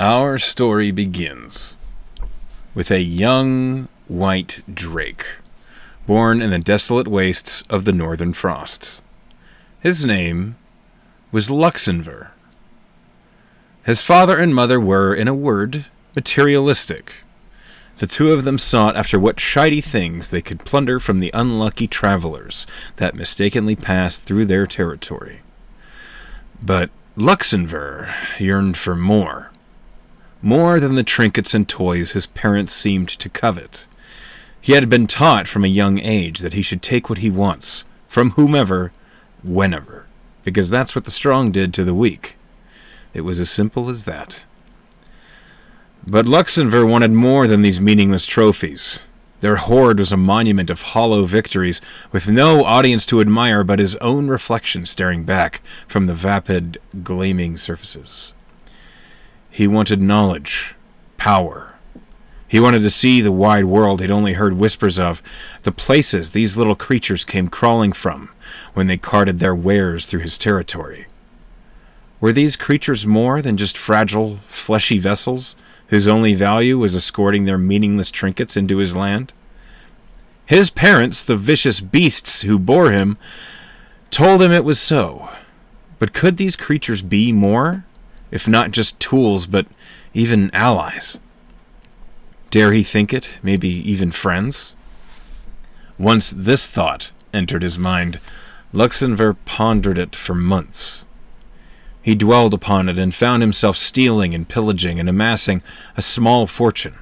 Our story begins with a young white drake, born in the desolate wastes of the northern frosts. His name was Luxunvur. His father and mother were, in a word, materialistic. The two of them sought after what shiny things they could plunder from the unlucky travelers that mistakenly passed through their territory. But Luxunvur yearned for more than the trinkets and toys his parents seemed to covet. He had been taught from a young age that he should take what he wants, from whomever, whenever, because that's what the strong did to the weak. It was as simple as that. But Luxunvur wanted more than these meaningless trophies. Their hoard was a monument of hollow victories, with no audience to admire but his own reflection staring back from the vapid, gleaming surfaces. He wanted knowledge, power. He wanted to see the wide world he'd only heard whispers of, the places these little creatures came crawling from when they carted their wares through his territory. Were these creatures more than just fragile, fleshy vessels whose only value was escorting their meaningless trinkets into his land? His parents, the vicious beasts who bore him, told him it was so. But could these creatures be more? If not just tools, but even allies? Dare he think it, maybe even friends? Once this thought entered his mind, Luxunvur pondered it for months. He dwelled upon it and found himself stealing and pillaging and amassing a small fortune,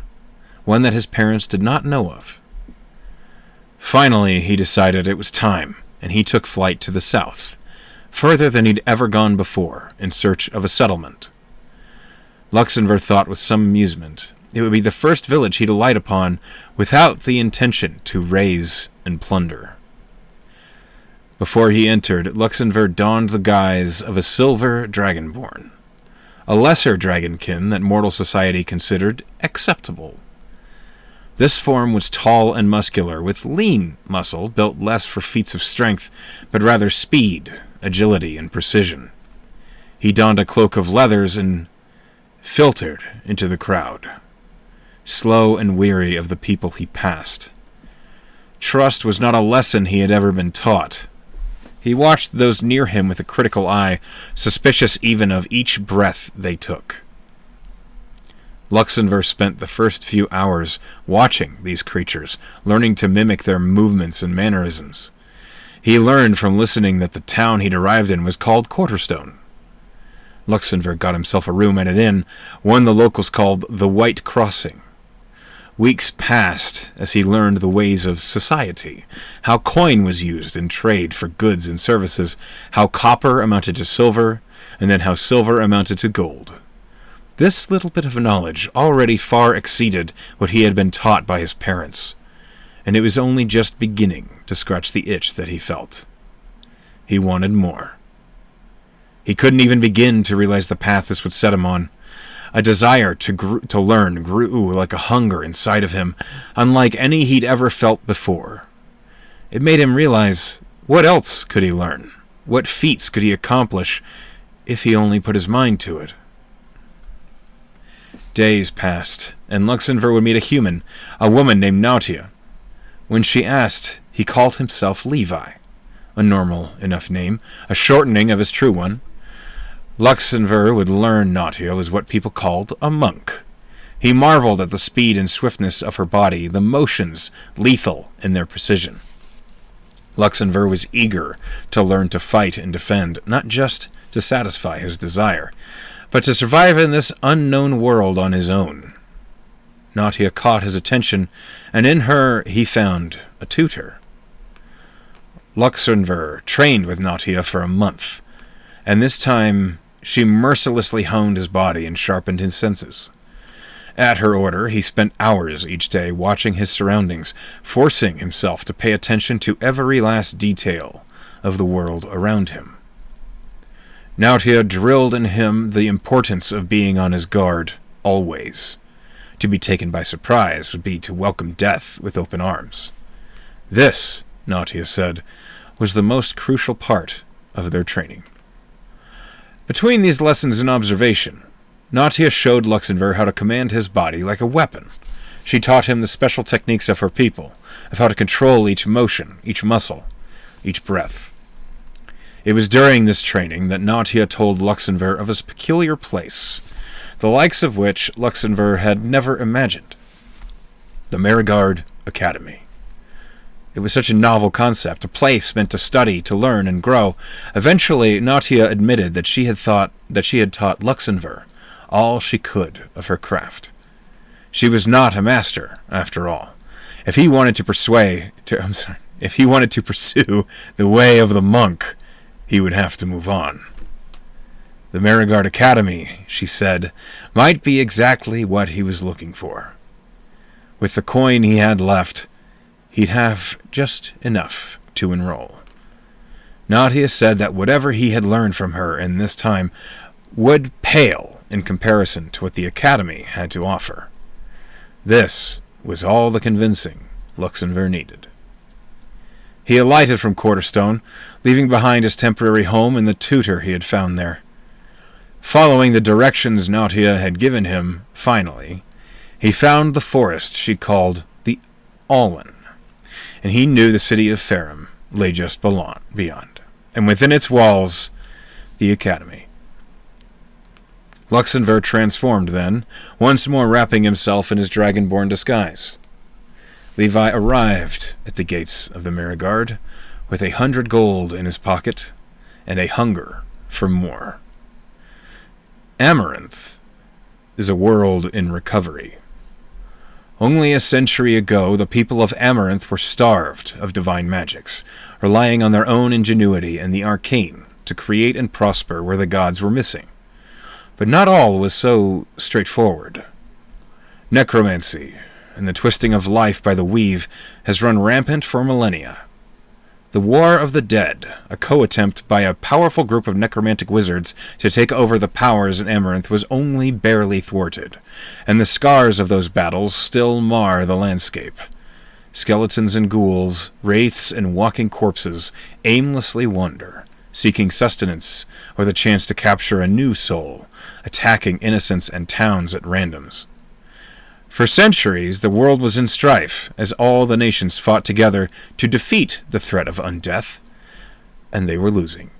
one that his parents did not know of. Finally, he decided it was time, and he took flight to the south, further than he'd ever gone before, in search of a settlement. Luxunvur thought with some amusement it would be the first village he'd alight upon without the intention to raise and plunder. Before he entered, Luxunvur donned the guise of a silver dragonborn, a lesser dragonkin that mortal society considered acceptable. This form was tall and muscular, with lean muscle built less for feats of strength, but rather speed, agility, and precision. He donned a cloak of leathers and filtered into the crowd, slow and weary of the people he passed. Trust was not a lesson he had ever been taught. He watched those near him with a critical eye, suspicious even of each breath they took. Luxunvur spent the first few hours watching these creatures, learning to mimic their movements and mannerisms. He learned from listening that the town he'd arrived in was called Quarterstone. Luxunvur got himself a room at an inn, one the locals called the White Crossing. Weeks passed as he learned the ways of society, how coin was used in trade for goods and services, how copper amounted to silver, and then how silver amounted to gold. This little bit of knowledge already far exceeded what he had been taught by his parents, and it was only just beginning to scratch the itch that he felt. He wanted more. He couldn't even begin to realize the path this would set him on. A desire to learn grew like a hunger inside of him, unlike any he'd ever felt before. It made him realize, what else could he learn? What feats could he accomplish if he only put his mind to it? Days passed, and Luxunvur would meet a human, a woman named Nautia. When she asked, he called himself Levi, a normal enough name, a shortening of his true one. Luxunvur would learn Nautia was what people called a monk. He marveled at the speed and swiftness of her body, the motions lethal in their precision. Luxunvur was eager to learn to fight and defend, not just to satisfy his desire, but to survive in this unknown world on his own. Nautia caught his attention, and in her he found a tutor. Luxunvur trained with Nautia for a month, and this time she mercilessly honed his body and sharpened his senses. At her order, he spent hours each day watching his surroundings, forcing himself to pay attention to every last detail of the world around him. Nautia drilled in him the importance of being on his guard, always. To be taken by surprise would be to welcome death with open arms. This, Nautia said, was the most crucial part of their training. Between these lessons and observation, Natia showed Luxunvur how to command his body like a weapon. She taught him the special techniques of her people, of how to control each motion, each muscle, each breath. It was during this training that Natia told Luxunvur of his peculiar place, the likes of which Luxunvur had never imagined. The Mariguard Academy. It was such a novel concept, a place meant to study, to learn, and grow. Eventually, Natia admitted that she had taught Luxunvur all she could of her craft. She was not a master, after all. If he wanted to pursue the way of the monk, he would have to move on. The Mariguard Academy, she said, might be exactly what he was looking for. With the coin he had left, he'd have just enough to enroll. Natia said that whatever he had learned from her in this time would pale in comparison to what the Academy had to offer. This was all the convincing Luxunvur needed. He alighted from Quarterstone, leaving behind his temporary home and the tutor he had found there. Following the directions Natia had given him, finally, he found the forest she called the Allen, and he knew the city of Farum lay just beyond, and within its walls, the Academy. Luxunvur transformed then, once more wrapping himself in his dragonborn disguise. Levi arrived at the gates of the Mariguard with 100 gold in his pocket and a hunger for more. Amaranth is a world in recovery. Only a century ago, the people of Amaranth were starved of divine magics, relying on their own ingenuity and the arcane to create and prosper where the gods were missing. But not all was so straightforward. Necromancy and the twisting of life by the weave has run rampant for millennia. The War of the Dead, a co-attempt by a powerful group of necromantic wizards to take over the powers in Amaranth, was only barely thwarted, and the scars of those battles still mar the landscape. Skeletons and ghouls, wraiths and walking corpses aimlessly wander, seeking sustenance or the chance to capture a new soul, attacking innocents and towns at randoms. For centuries, the world was in strife as all the nations fought together to defeat the threat of undeath, and they were losing.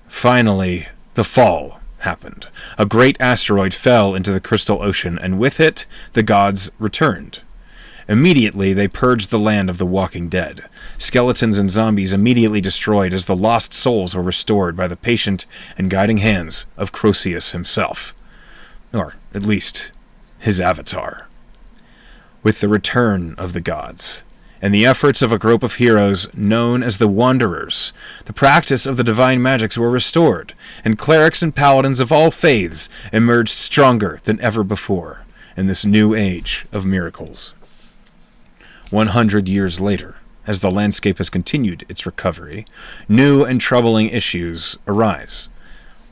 Finally, the fall happened. A great asteroid fell into the Crystal Ocean, and with it, the gods returned. Immediately, they purged the land of the walking dead. Skeletons and zombies immediately destroyed as the lost souls were restored by the patient and guiding hands of Croesus himself. Or, at least, his avatar. With the return of the gods, and the efforts of a group of heroes known as the Wanderers, the practice of the divine magics were restored, and clerics and paladins of all faiths emerged stronger than ever before in this new age of miracles. 100 years later, as the landscape has continued its recovery, new and troubling issues arise.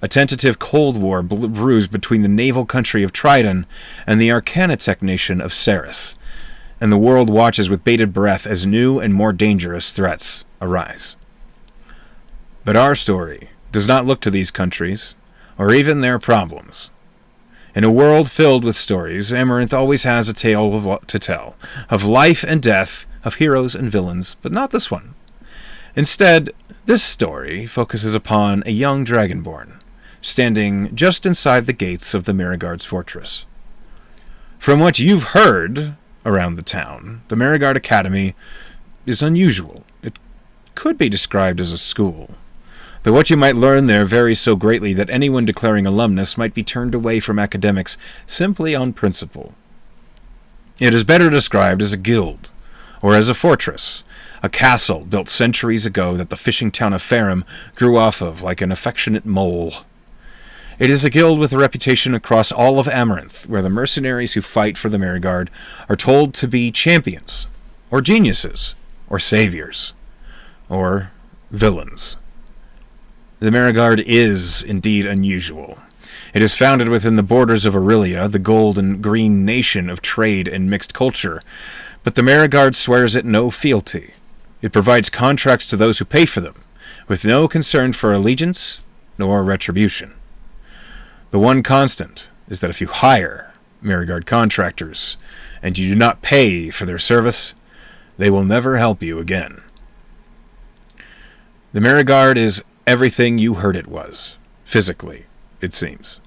A tentative Cold War brews between the naval country of Tridon and the Arcanatech nation of Ceres, and the world watches with bated breath as new and more dangerous threats arise. But our story does not look to these countries, or even their problems. In a world filled with stories, Amaranth always has a tale to tell, of life and death, of heroes and villains, but not this one. Instead, this story focuses upon a young dragonborn, standing just inside the gates of the Mariguard's fortress. From what you've heard around the town, the Mariguard Academy is unusual. It could be described as a school, though what you might learn there varies so greatly that anyone declaring alumnus might be turned away from academics simply on principle. It is better described as a guild, or as a fortress, a castle built centuries ago that the fishing town of Farum grew off of like an affectionate mole. It is a guild with a reputation across all of Amaranth, where the mercenaries who fight for the Mariguard are told to be champions, or geniuses, or saviors, or villains. The Mariguard is indeed unusual. It is founded within the borders of Aurelia, the gold and green nation of trade and mixed culture, but the Mariguard swears it no fealty. It provides contracts to those who pay for them, with no concern for allegiance nor retribution. The one constant is that if you hire Mariguard contractors and you do not pay for their service, they will never help you again. The Mariguard is everything you heard it was, physically, it seems.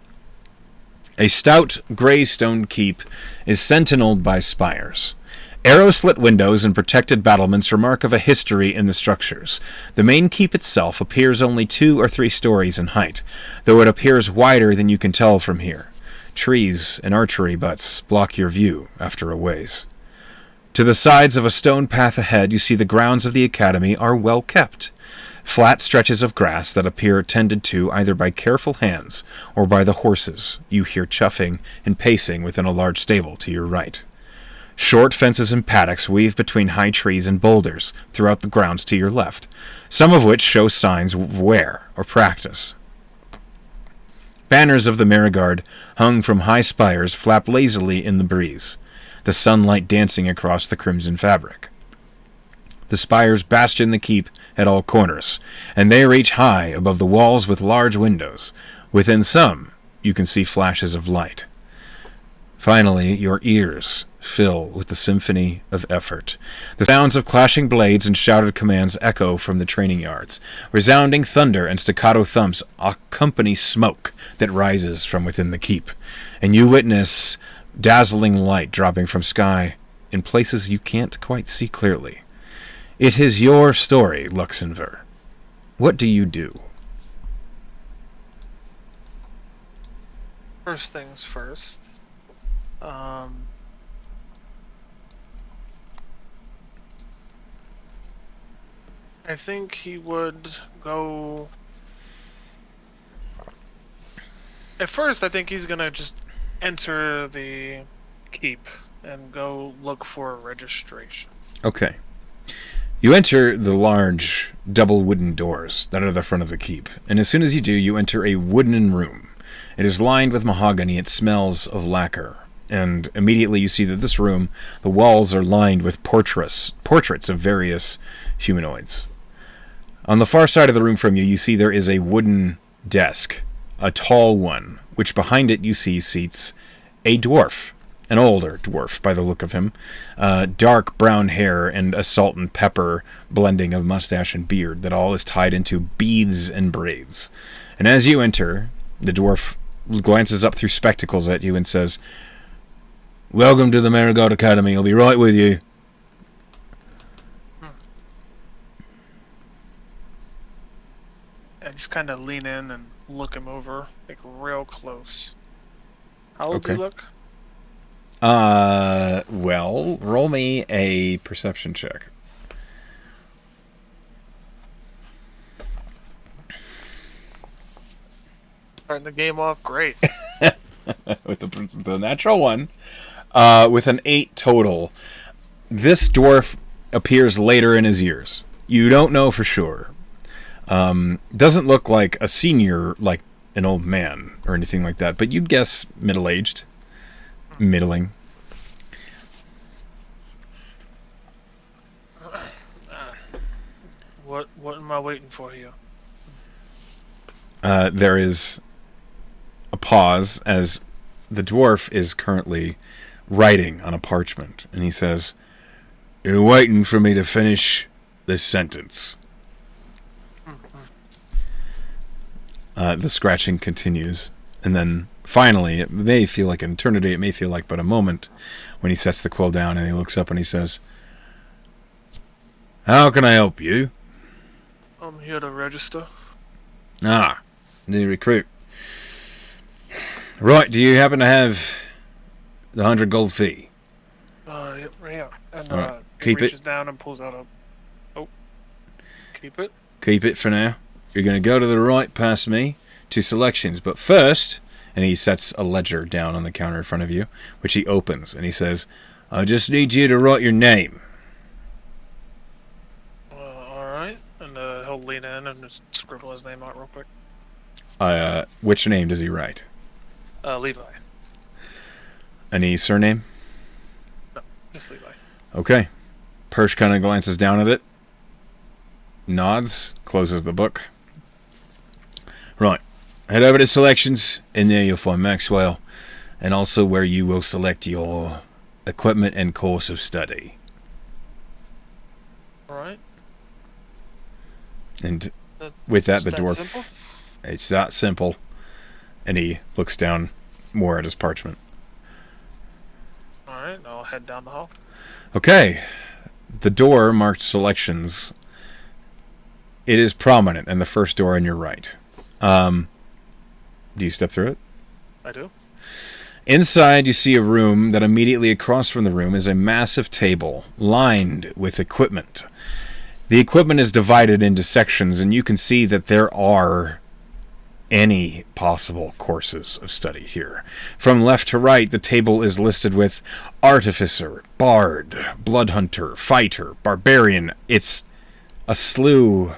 A stout grey stone keep is sentineled by spires. Arrow-slit windows and protected battlements are mark of a history in the structures. The main keep itself appears only 2 or 3 stories in height, though it appears wider than you can tell from here. Trees and archery butts block your view after a ways. To the sides of a stone path ahead, you see the grounds of the academy are well kept. Flat stretches of grass that appear tended to either by careful hands or by the horses you hear chuffing and pacing within a large stable to your right. Short fences and paddocks weave between high trees and boulders throughout the grounds to your left, some of which show signs of wear or practice. Banners of the Mariguard, hung from high spires, flap lazily in the breeze, the sunlight dancing across the crimson fabric. The spires bastion the keep at all corners, and they reach high above the walls with large windows. Within some, you can see flashes of light. Finally, your ears fill with the symphony of effort. The sounds of clashing blades and shouted commands echo from the training yards. Resounding thunder and staccato thumps accompany smoke that rises from within the keep, and you witness dazzling light dropping from sky in places you can't quite see clearly. It is your story, Luxunvur. What do you do? First things first. I think he would go... At first, I think he's gonna just enter the keep and go look for a registration. Okay. You enter the large double wooden doors that are the front of the keep, and as soon as you do, you enter a wooden room. It is lined with mahogany. It smells of lacquer. And immediately you see that this room, the walls are lined with portraits of various humanoids. On the far side of the room from you, you see there is a wooden desk, a tall one, which behind it you see seats a dwarf, an older dwarf by the look of him, dark brown hair and a salt and pepper blending of mustache and beard that all is tied into beads and braids. And as you enter, the dwarf glances up through spectacles at you and says, "Welcome to the Mariguard Academy. I'll be right with you." I just kind of lean in and look him over, like real close. How old do you look? Well, roll me a perception check. Starting the game off great. With the natural one. With an 8 total. This dwarf appears later in his years. You don't know for sure. Doesn't look like a senior, like an old man or anything like that, but you'd guess middle-aged. Middling. What am I waiting for here? There is a pause as the dwarf is currently writing on a parchment, and he says, "You're waiting for me to finish this sentence." The scratching continues, and then finally, it may feel like an eternity, it may feel like but a moment, when he sets the quill down and he looks up and he says, "How can I help you?" I'm here to register. "Ah, new recruit. Right, do you happen to have the 100 gold fee?" Yeah. And Right. he Keep reaches it. down and pulls out keep it. Keep it for now. You're going to go to the right past me to selections, but first, and he sets a ledger down on the counter in front of you, which he opens, and he says, "I just need you to write your name." Alright. And he'll lean in and just scribble his name out real quick. Which name does he write? Levi. Any surname? No, just Levi. Okay. Persh kind of glances down at it, nods, closes the book. "Right. Head over to selections. In there you'll find Maxwell, and also where you will select your equipment and course of study. Alright. And with that, the Is that dwarf... simple? It's that simple. And he looks down more at his parchment. Alright, I'll head down the hall. Okay. The door marked selections. It is prominent, and the first door on your right. Do you step through it? I do. Inside, you see a room that immediately across from the room is a massive table lined with equipment. The equipment is divided into sections, and you can see that there are any possible courses of study here. From left to right, the table is listed with Artificer, Bard, Bloodhunter, Fighter, Barbarian. It's a slew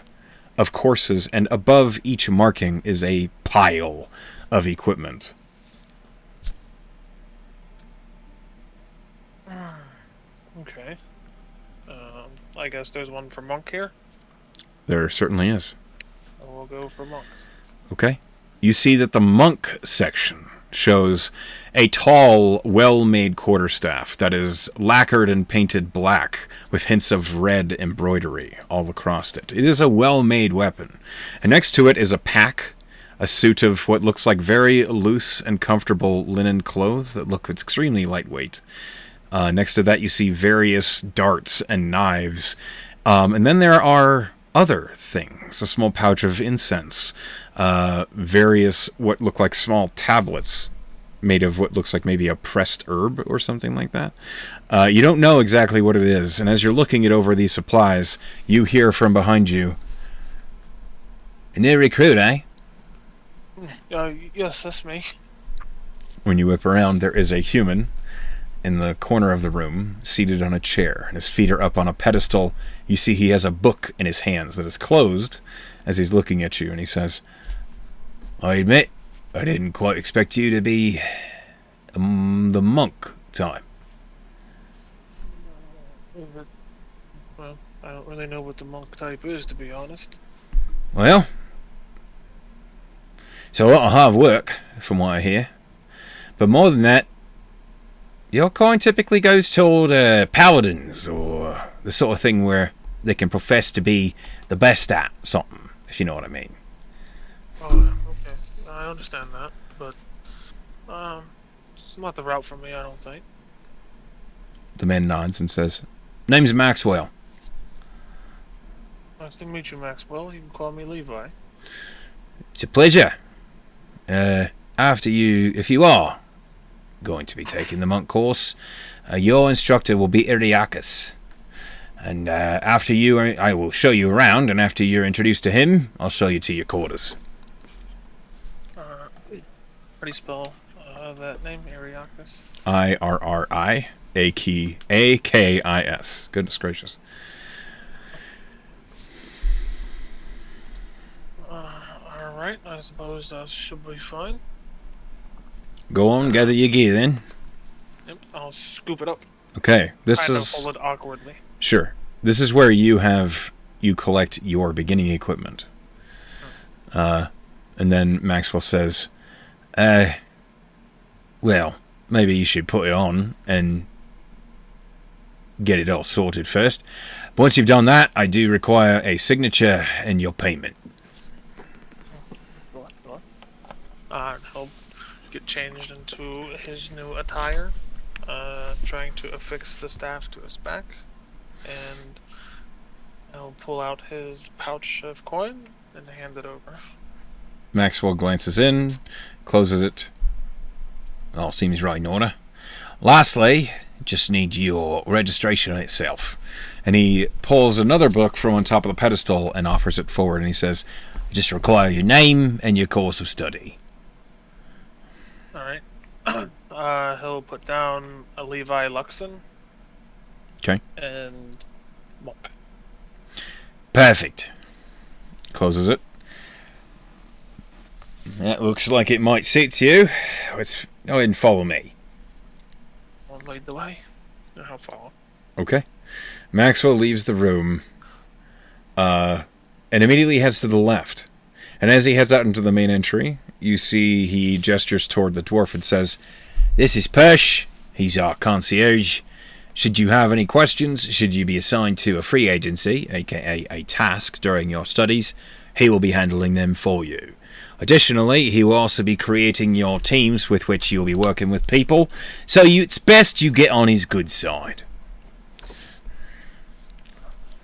of courses, and above each marking is a pile of equipment. Okay. I guess there's one for monk here. There certainly is. We'll go for monk. Okay. You see that the monk section shows a tall, well-made quarterstaff that is lacquered and painted black with hints of red embroidery all across it. It is a well-made weapon. And next to it is a pack, a suit of what looks like very loose and comfortable linen clothes that look extremely lightweight. Next to that, you see various darts and knives. And then there are other things. A small pouch of incense. Various what look like small tablets made of what looks like maybe a pressed herb or something like that. You don't know exactly what it is. And as you're looking it over these supplies, you hear from behind you, "A new recruit, eh?" Yes, that's me. When you whip around, there is a human in the corner of the room, seated on a chair, and his feet are up on a pedestal. You see he has a book in his hands that is closed as he's looking at you, and he says, "I admit, I didn't quite expect you to be the monk type." Well, I don't really know what the monk type is, to be honest. Well, it's a lot of hard work, from what I hear. But more than that, your kind typically goes toward paladins, or the sort of thing where they can profess to be the best at something, if you know what I mean. Oh, okay. I understand that, but it's not the route for me, I don't think. The man nods and says, "Name's Maxwell." Nice to meet you, Maxwell. You can call me Levi. "It's a pleasure. After you, if you are going to be taking the monk course, your instructor will be Iriakis. And after you, I will show you around, and after you're introduced to him, I'll show you to your quarters." How do you spell that name, Iriakis? Iriakis. Goodness gracious. Alright, I suppose that should be fine. Go on, gather your gear then. Yep, I'll scoop it up. Okay, this Kind is... of hold it awkwardly. Sure. This is where you collect your beginning equipment. And then Maxwell says, well, maybe you should put it on and get it all sorted first. But once you've done that, I do require a signature and your payment. He'll get changed into his new attire, trying to affix the staff to his back, and he'll pull out his pouch of coin and hand it over. Maxwell glances in, closes it. All seems right in order. Lastly, just need your registration itself. And he pulls another book from on top of the pedestal and offers it forward, and he says, "I just require your name and your course of study." Alright. He'll put down a Levi Luxun. Okay. And monk. Perfect. Closes it. That looks like it might suit you. Let's go ahead and follow me. I'll lead the way. And I'll follow. Okay. Maxwell leaves the room and immediately heads to the left. And as he heads out into the main entry, you see he gestures toward the dwarf and says, "This is Persh. He's our concierge. Should you have any questions, should you be assigned to a free agency, aka a task, during your studies, he will be handling them for you. Additionally, he will also be creating your teams with which you'll be working with people, so it's best you get on his good side."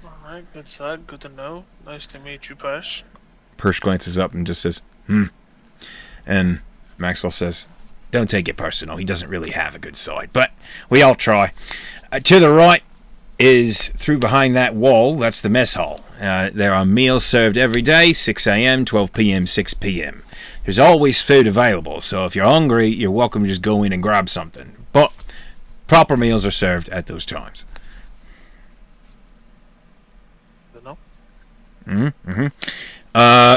Alright, good side, good to know. Nice to meet you, Pesh. Persh glances up and just says, And Maxwell says, "Don't take it personal. He doesn't really have a good side, but we all try. To the right is through behind that wall. That's the mess hall. There are meals served every day, 6 a.m., 12 p.m., 6 p.m. There's always food available, so if you're hungry, you're welcome to just go in and grab something. But proper meals are served at those times."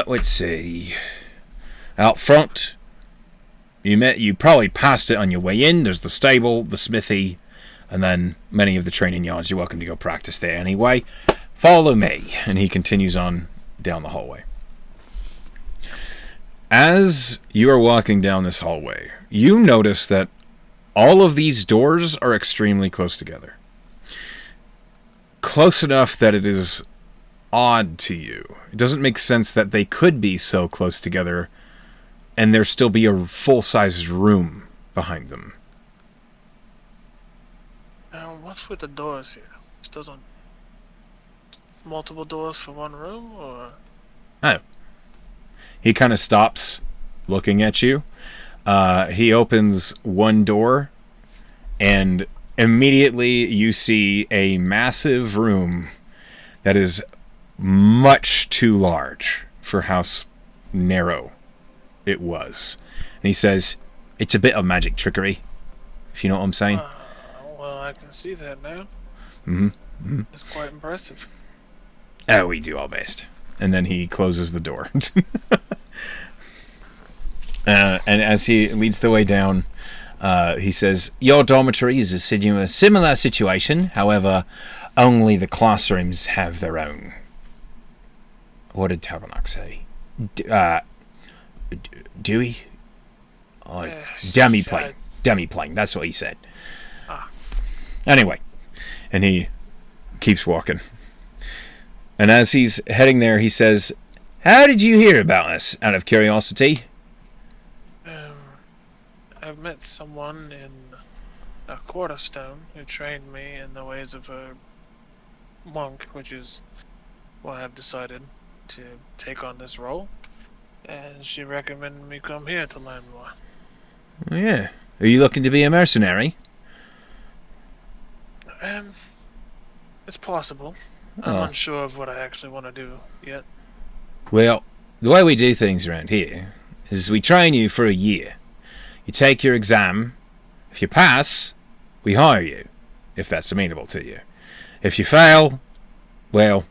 Let's see. Out front, you probably passed it on your way in. There's the stable, the smithy, and then many of the training yards. You're welcome to go practice there anyway. Follow me. And he continues on down the hallway. As you are walking down this hallway, you notice that all of these doors are extremely close together. Close enough that it is odd to you. It doesn't make sense that they could be so close together and there still be a full-sized room behind them. What's with the doors here? Still on multiple doors for one room, or? Oh. He kind of stops looking at you. He opens one door, and immediately you see a massive room that is much too large for how narrow it was. And he says, "It's a bit of magic trickery," if you know what I'm saying. Well, I can see that now. It's quite impressive. Oh, we do our best. And then he closes the door. And as he leads the way down, he says, "Your dormitory is a similar situation. However, only the classrooms have their own." What did Tabernacle say? Dewey? Demi-plane. Demi-plane, that's what he said. Anyway, and he keeps walking. And as he's heading there, he says, "How did you hear about us, out of curiosity?" I've met someone in a Quarterstone who trained me in the ways of a monk, which is why I've decided to take on this role. And she recommended me come here to learn more. Oh, yeah. Are you looking to be a mercenary? It's possible. I'm unsure of what I actually want to do yet. Well, the way we do things around here is we train you for a year. You take your exam. If you pass, we hire you, if that's amenable to you. If you fail, well,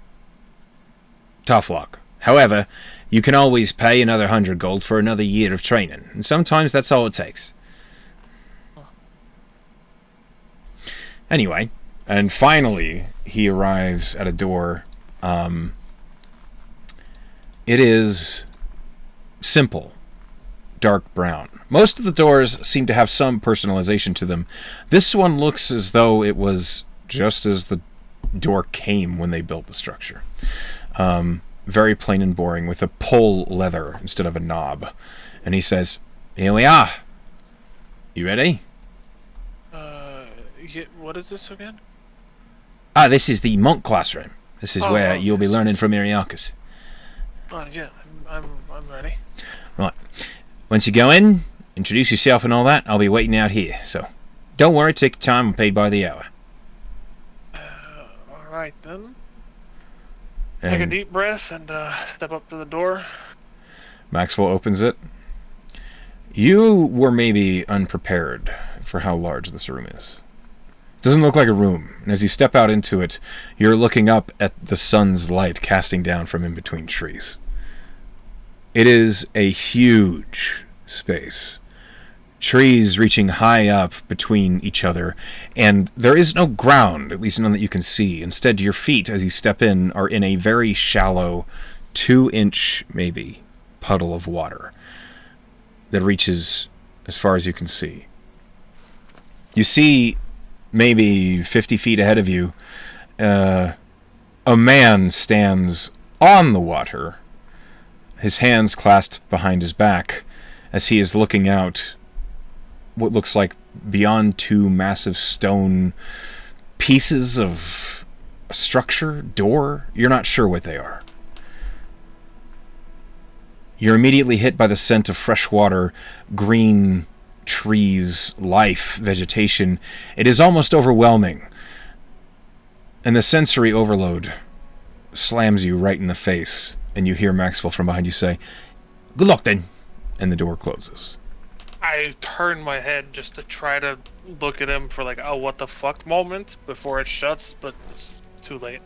tough luck. However, you can always pay another 100 gold for another year of training, and sometimes that's all it takes. Anyway, and finally, he arrives at a door. It is simple, dark brown. Most of the doors seem to have some personalization to them. This one looks as though it was just as the door came when they built the structure. Very plain and boring, with a pull leather instead of a knob. And he says, "Here we are. You ready?" What is this again? This is the monk classroom. This is where you'll be learning from Iriakis. Yeah, I'm ready. Right. Once you go in, introduce yourself and all that, I'll be waiting out here. So, don't worry, take your time, I'm paid by the hour. Alright then. Take a deep breath and step up to the door. Maxwell opens it. You were maybe unprepared for how large this room is. It doesn't look like a room, and as you step out into it, you're looking up at the sun's light casting down from in between trees. It is a huge space. Trees reaching high up between each other, and there is no ground, at least none that you can see. Instead, your feet, as you step in, are in a very shallow 2-inch, maybe, puddle of water that reaches as far as you can see. You see, maybe 50 feet ahead of you, a man stands on the water, his hands clasped behind his back, as he is looking out what looks like beyond two massive stone pieces of a structure, door. You're not sure what they are. You're immediately hit by the scent of fresh water, green trees, life, vegetation. It is almost overwhelming. And the sensory overload slams you right in the face, and you hear Maxwell from behind you say, "Good luck then," and the door closes. I turn my head just to try to look at him for like a what the fuck moment before it shuts, but it's too late.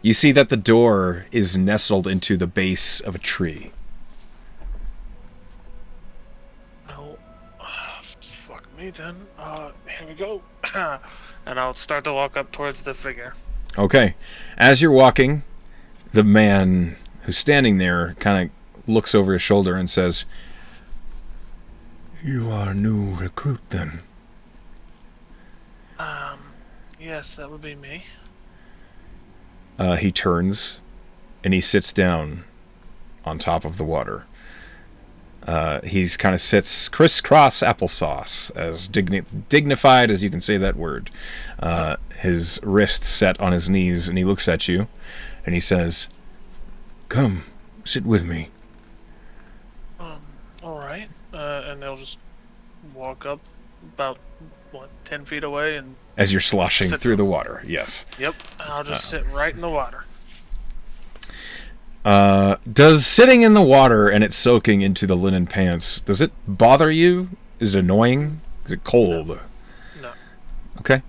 You see that the door is nestled into the base of a tree. Oh, fuck me then. Here we go. And I'll start to walk up towards the figure. Okay. As you're walking, the man who's standing there kind of looks over his shoulder and says, "You are a new recruit then?" Yes, that would be me. He turns and he sits down on top of the water. He's kind of sits crisscross applesauce, as dignified as you can say that word. His wrists set on his knees, and he looks at you, and he says, "Come, sit with me." All right. And they'll just walk up about 10 feet away, and as you're sloshing through the water. Yes. Yep. I'll just sit right in the water. Does sitting in the water and it soaking into the linen pants, does it bother you? Is it annoying? Is it cold? No. Okay.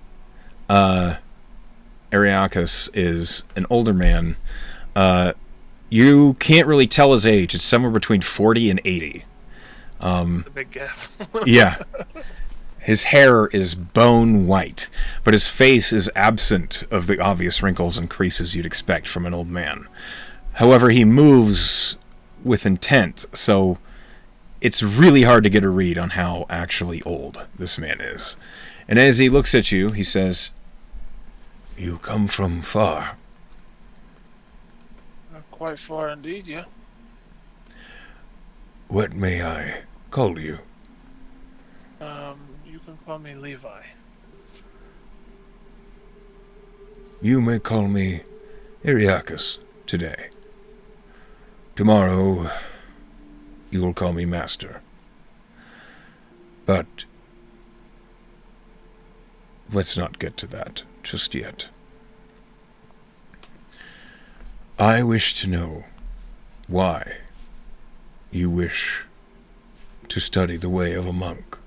Ariakis is an older man. You can't really tell his age. It's somewhere between 40 and 80. It's a big gap. Yeah. His hair is bone white, but his face is absent of the obvious wrinkles and creases you'd expect from an old man. However, he moves with intent, so it's really hard to get a read on how actually old this man is. And as he looks at you, he says, "You come from far." Quite far indeed, yeah. "What may I call you?" You can call me Levi. "You may call me Ariakis today. Tomorrow, you will call me Master. But let's not get to that just yet. I wish to know why you wish to study the way of a monk."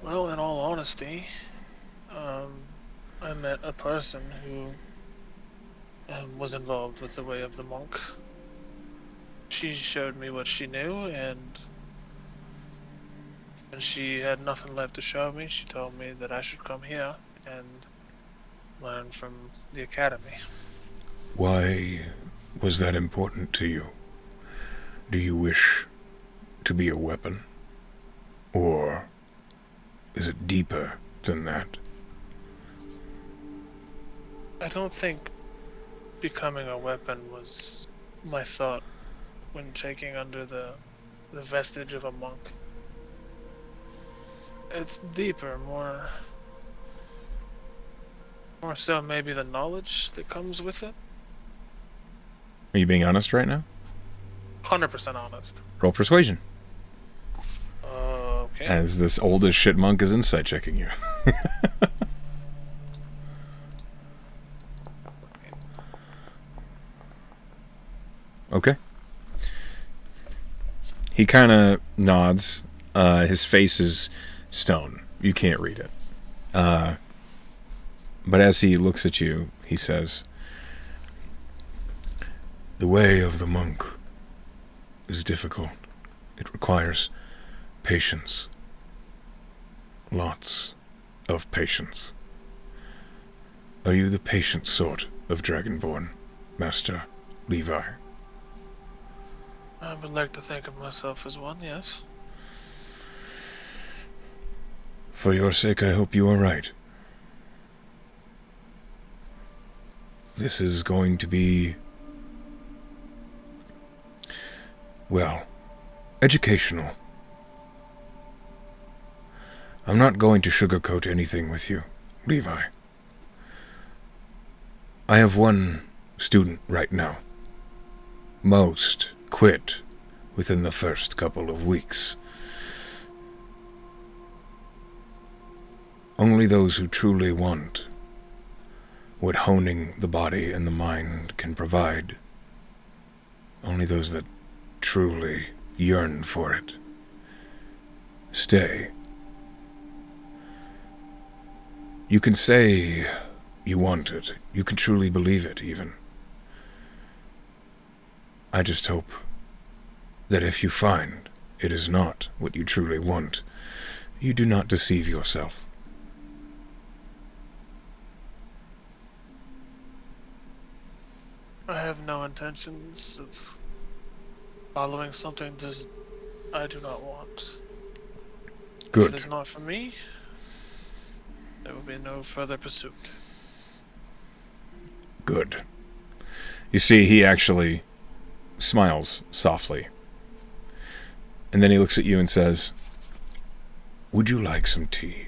Well, in all honesty, I met a person who was involved with the way of the monk. She showed me what she knew, and when she had nothing left to show me, she told me that I should come here and learn from the academy. Why was that important to you? Do you wish to be a weapon? Or is it deeper than that? I don't think becoming a weapon was my thought when taking under the vestige of a monk. It's deeper, more so maybe the knowledge that comes with it. Are you being honest right now? 100% honest. Roll persuasion. Okay. As this old as shit monk is insight checking you. Okay. He kind of nods. His face is stone. You can't read it. But as he looks at you, he says, "The way of the monk is difficult. It requires patience. Lots of patience. Are you the patient sort of dragonborn, Master Levi. I would like to think of myself as one, yes. For your sake, I hope you are right. This is going to be, well, educational. I'm not going to sugarcoat anything with you, Levi. I have one student right now. Most quit within the first couple of weeks. Only those who truly want what honing the body and the mind can provide. Only those that truly yearn for it stay. You can say you want it. You can truly believe it, even. I just hope that if you find it is not what you truly want, you do not deceive yourself. I have no intentions of following something that I do not want. Good. If it is not for me, there will be no further pursuit. Good. You see, he actually smiles softly. And then he looks at you and says, "Would you like some tea?"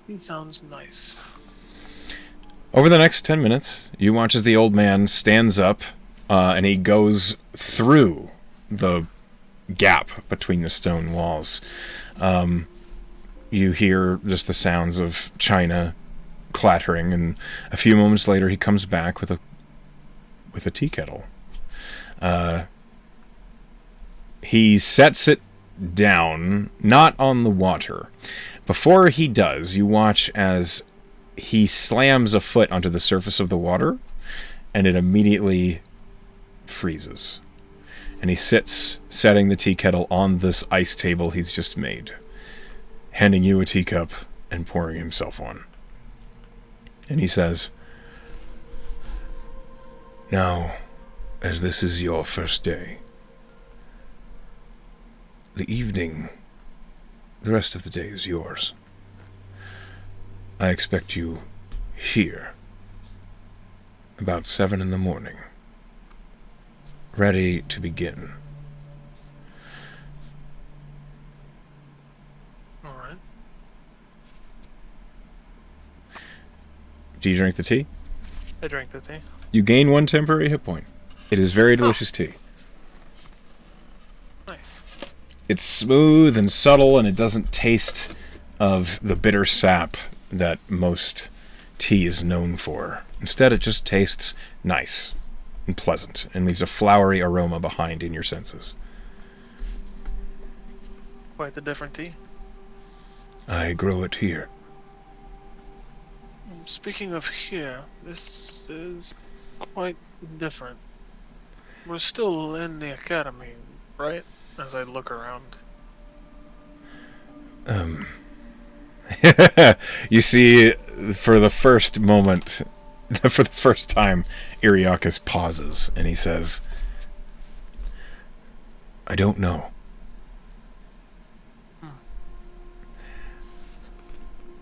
He sounds nice. Over the next 10 minutes, you watch as the old man stands up and he goes through the gap between the stone walls. You hear just the sounds of china clattering, and a few moments later he comes back with a tea kettle. He sets it down, not on the water. Before he does, you watch as he slams a foot onto the surface of the water, and it immediately freezes. And he sits, setting the tea kettle on this ice table he's just made, handing you a teacup and pouring himself one. And he says, "Now, as this is your first day, the evening, the rest of the day is yours. I expect you here about 7 in the morning, ready to begin." Alright. Do you drink the tea? I drank the tea. You gain 1 temporary hit point. It is very delicious tea. Nice. It's smooth and subtle, and it doesn't taste of the bitter sap that most tea is known for. Instead, it just tastes nice and pleasant and leaves a flowery aroma behind in your senses. Quite the different tea. I grow it here. Speaking of here, this is quite different. We're still in the academy, right? As I look around. You see, for the first moment, for the first time, Iriakis pauses, and he says, "I don't know.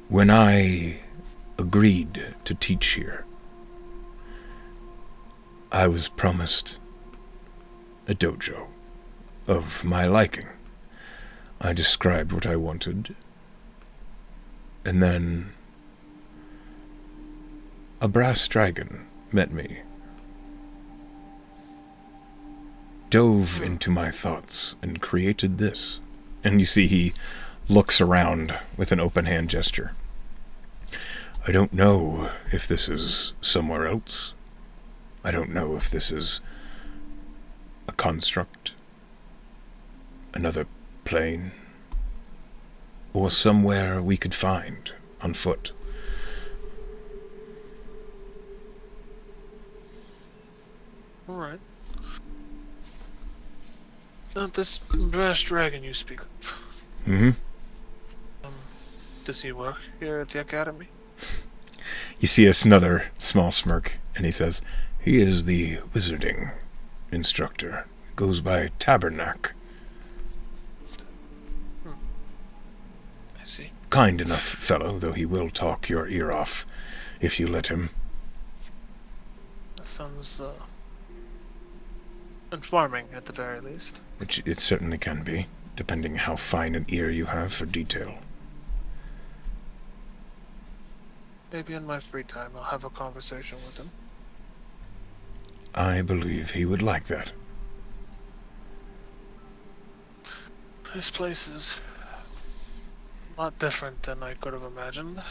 When I agreed to teach here, I was promised a dojo of my liking. I described what I wanted, and then a brass dragon met me, dove into my thoughts, and created this." And you see he looks around with an open hand gesture. "I don't know if this is somewhere else. I don't know if this is a construct, another plane, or somewhere we could find on foot. Alright. This brass dragon you speak of. Mm-hmm. Does he work here at the academy? You see another small smirk, and he says, "He is the wizarding instructor. Goes by Tabernac. I see. Kind enough fellow, though he will talk your ear off if you let him." That sounds informing, at the very least. It certainly can be, depending how fine an ear you have for detail. Maybe in my free time I'll have a conversation with him. I believe he would like that. This place is a lot different than I could have imagined.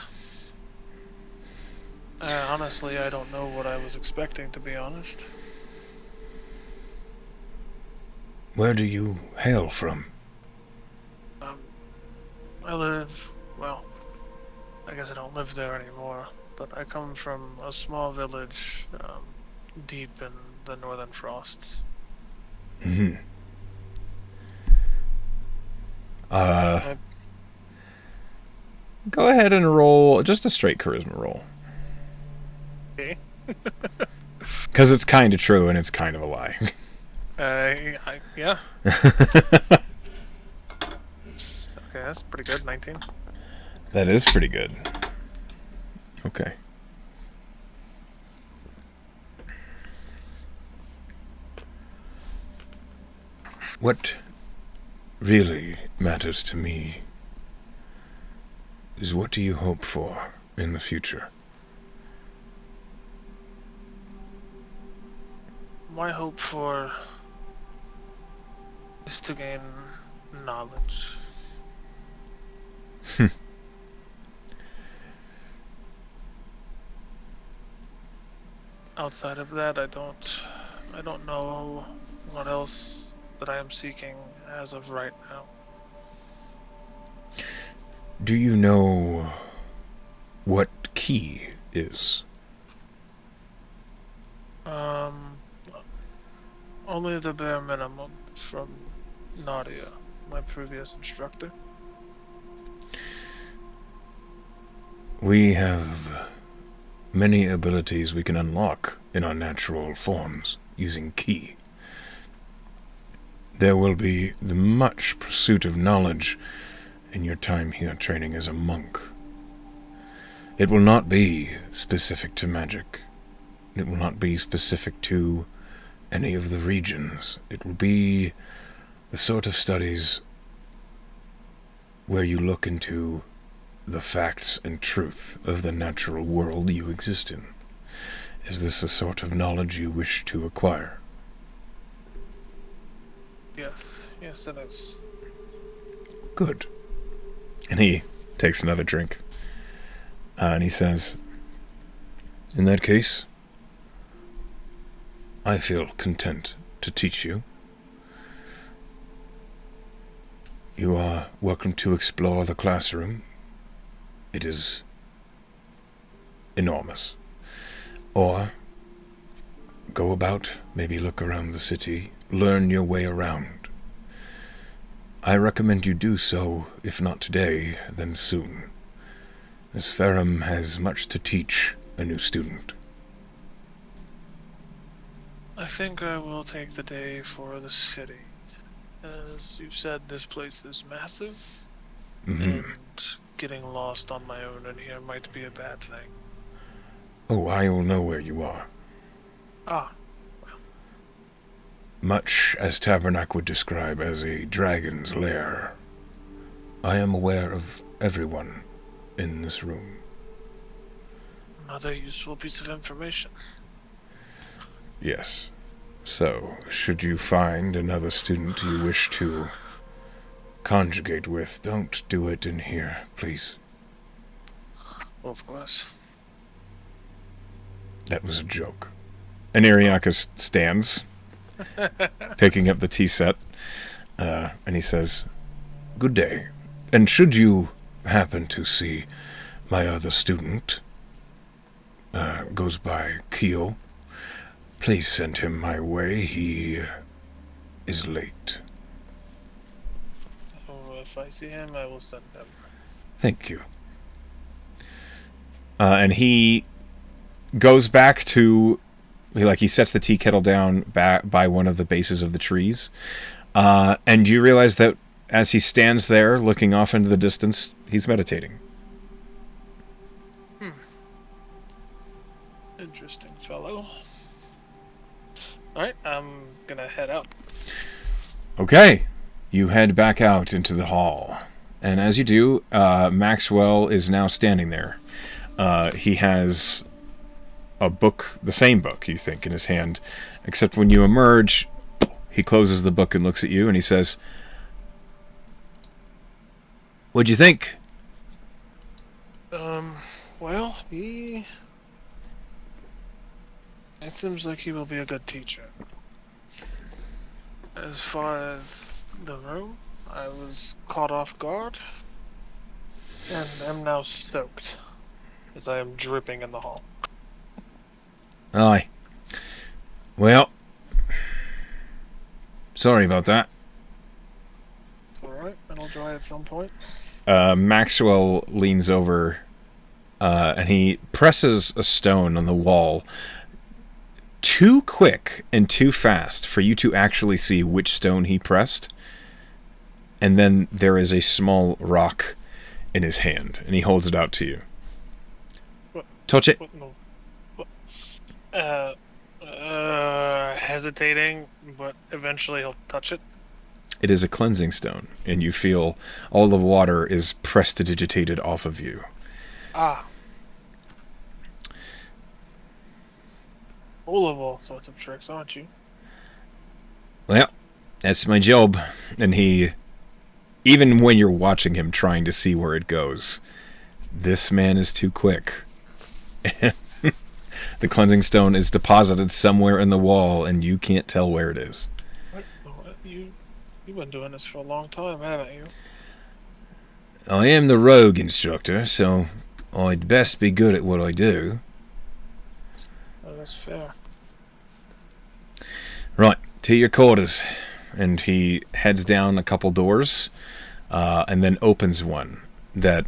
Honestly, I don't know what I was expecting, to be honest. Where do you hail from? I live, well, I guess I don't live there anymore, but I come from a small village deep in the northern frosts. Mm-hmm. Go ahead and roll just a straight charisma roll. Okay. Because it's kind of true and it's kind of a lie. Yeah. Okay, that's pretty good. 19. That is pretty good. Okay. What really matters to me is, what do you hope for in the future? My hope for is to gain knowledge. Outside of that, I don't know what else that I am seeking as of right now. Do you know what key is? Only the bare minimum from Nadia, my previous instructor. We have many abilities we can unlock in our natural forms using ki. There will be the much pursuit of knowledge in your time here training as a monk. It will not be specific to magic. It will not be specific to any of the regions. It will be the sort of studies where you look into the facts and truth of the natural world you exist in. Is this the sort of knowledge you wish to acquire? Yes it is. Good. And he takes another drink. And he says, "In that case, I feel content to teach you. You are welcome to explore the classroom. It is enormous. Or go about, maybe look around the city, learn your way around. I recommend you do so, if not today, then soon, as Ferrum has much to teach a new student." I think I will take the day for the city. As you said, this place is massive, and getting lost on my own in here might be a bad thing. Oh, I will know where you are. Ah. Much as Tabernac would describe as a dragon's lair, I am aware of everyone in this room. Another useful piece of information. Yes. So, should you find another student you wish to conjugate with, don't do it in here, please. Of course. That was a joke. And Ariakis stands, picking up the tea set, and he says, "Good day. And should you happen to see my other student, goes by Kyo, please send him my way. He is late." Oh, if I see him, I will send him. Thank you. And he goes back to, like, he sets the tea kettle down by one of the bases of the trees. And you realize that as he stands there looking off into the distance, he's meditating. Interesting fellow. Alright, I'm gonna head out. Okay. You head back out into the hall. And as you do, Maxwell is now standing there. He has a book, the same book, you think, in his hand. Except when you emerge, he closes the book and looks at you, and he says, "What'd you think?" Well, it seems like he will be a good teacher. As far as the room, I was caught off guard, and am now soaked, as I am dripping in the hall. Aye. Well, sorry about that. It's alright, it'll dry at some point. Maxwell leans over, and he presses a stone on the wall too quick and too fast for you to actually see which stone he pressed. And then there is a small rock in his hand, and he holds it out to you. What? Touch it. What? No. What? Hesitating, but eventually he'll touch it. It is a cleansing stone, and you feel all the water is prestidigitated off of you. Ah. Full of all sorts of tricks, aren't you? Well, that's my job. And he, even when you're watching him trying to see where it goes, this man is too quick. The cleansing stone is deposited somewhere in the wall, and you can't tell where it is. What? You've been doing this for a long time, haven't you? I am the rogue instructor, so I'd best be good at what I do. Oh, that's fair. Right, to your quarters. And he heads down a couple doors, and then opens one that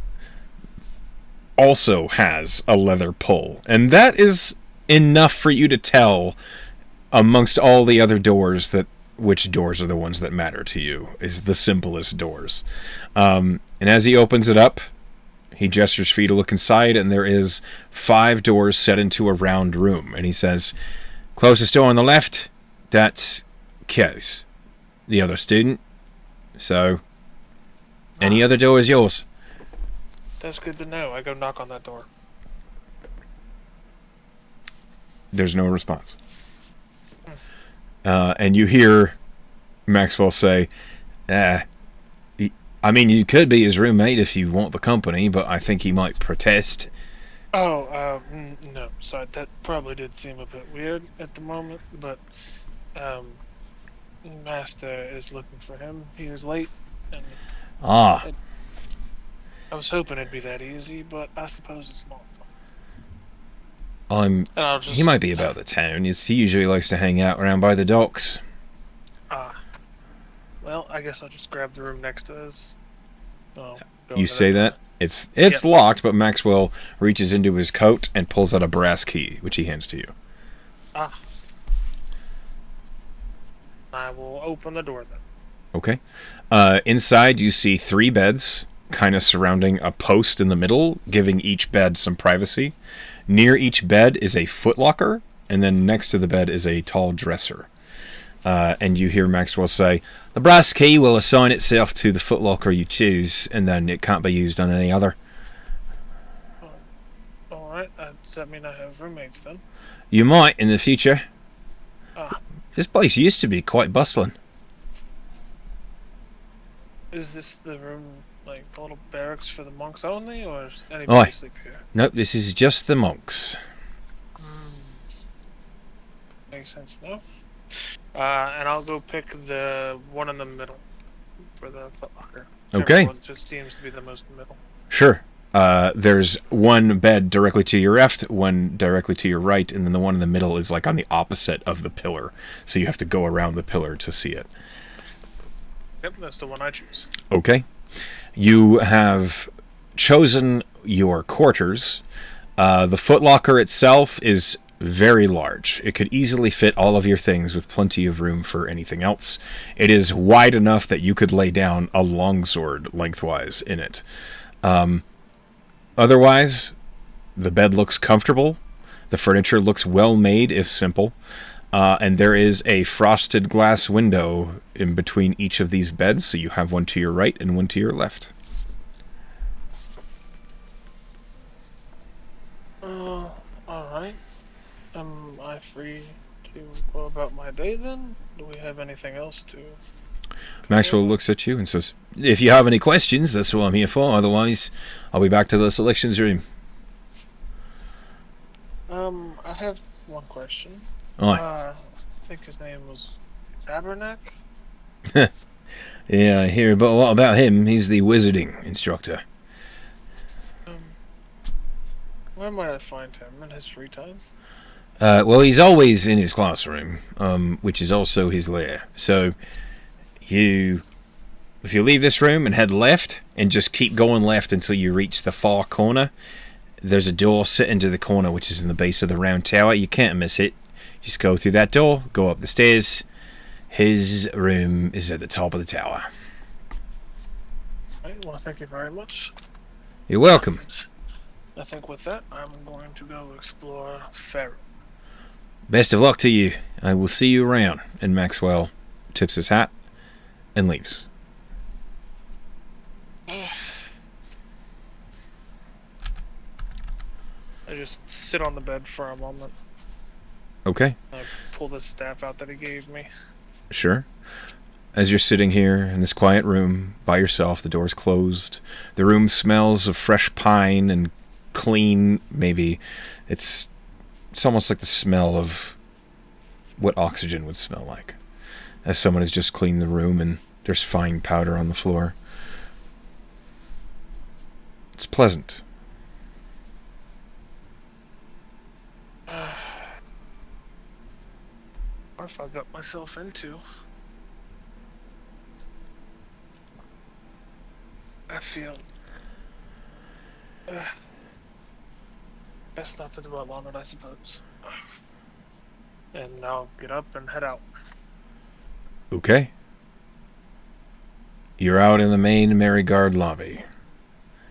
also has a leather pull. And that is enough for you to tell, amongst all the other doors, that which doors are the ones that matter to you, is the simplest doors. And as he opens it up, he gestures for you to look inside, and there is 5 doors set into a round room. And he says, "Closest door on the left, that's Kyo's, the other student. So, any other door is yours." That's good to know. I go knock on that door. There's no response. And you hear Maxwell say, I mean, you could be his roommate if you want the company, but I think he might protest." Oh, no, sorry, that probably did seem a bit weird at the moment, but, Master is looking for him. He is late, and I was hoping it'd be that easy, but I suppose it's not. He might be about the town. He usually likes to hang out around by the docks. Well, I guess I'll just grab the room next to his. You say that? It's locked, but Maxwell reaches into his coat and pulls out a brass key, which he hands to you. I will open the door then. Okay. Inside, you see 3 beds, kind of surrounding a post in the middle, giving each bed some privacy. Near each bed is a footlocker, and then next to the bed is a tall dresser. And you hear Maxwell say, "The brass key will assign itself to the footlocker you choose, and then it can't be used on any other." Alright, does that mean I have roommates then? You might in the future. This place used to be quite bustling. Is this the room, like the little barracks for the monks only, or does anybody sleep here? Nope, this is just the monks. Makes sense now. And I'll go pick the one in the middle for the footlocker. Okay. One just seems to be the most middle. Sure. There's one bed directly to your left, one directly to your right, and then the one in the middle is like on the opposite of the pillar. So you have to go around the pillar to see it. Yep, that's the one I choose. Okay. You have chosen your quarters, The footlocker itself is very large. It could easily fit all of your things with plenty of room for anything else. It is wide enough that you could lay down a longsword lengthwise in it. Otherwise, the bed looks comfortable. The furniture looks well made, if simple. And there is a frosted glass window in between each of these beds, so you have one to your right and one to your left. Alright. Am I free to go about my day then? Do we have anything else to... Maxwell looks at you and says, "If you have any questions, that's what I'm here for. Otherwise, I'll be back to the selections room." I have one question. Aye. I think his name was Tabernac? Yeah, I hear a lot about him. He's the wizarding instructor. Where might I find him in his free time? Well, he's always in his classroom, which is also his lair. So, if you leave this room and head left, and just keep going left until you reach the far corner, there's a door set into the corner, which is in the base of the round tower. You can't miss it. Just go through that door, go up the stairs. His room is at the top of the tower. Right, well, thank you very much. You're welcome. I think with that, I'm going to go explore Farum. Best of luck to you. I will see you around. And Maxwell tips his hat and leaves. I just sit on the bed for a moment. Okay. I pull the staff out that he gave me. Sure. As you're sitting here in this quiet room by yourself, the door's closed. The room smells of fresh pine and clean, maybe. It's almost like the smell of what oxygen would smell like. As someone has just cleaned the room and there's fine powder on the floor. It's pleasant. What if I got myself into? I feel... best not to dwell on it, I suppose. And I'll get up and head out. Okay. You're out in the main Mariguard lobby.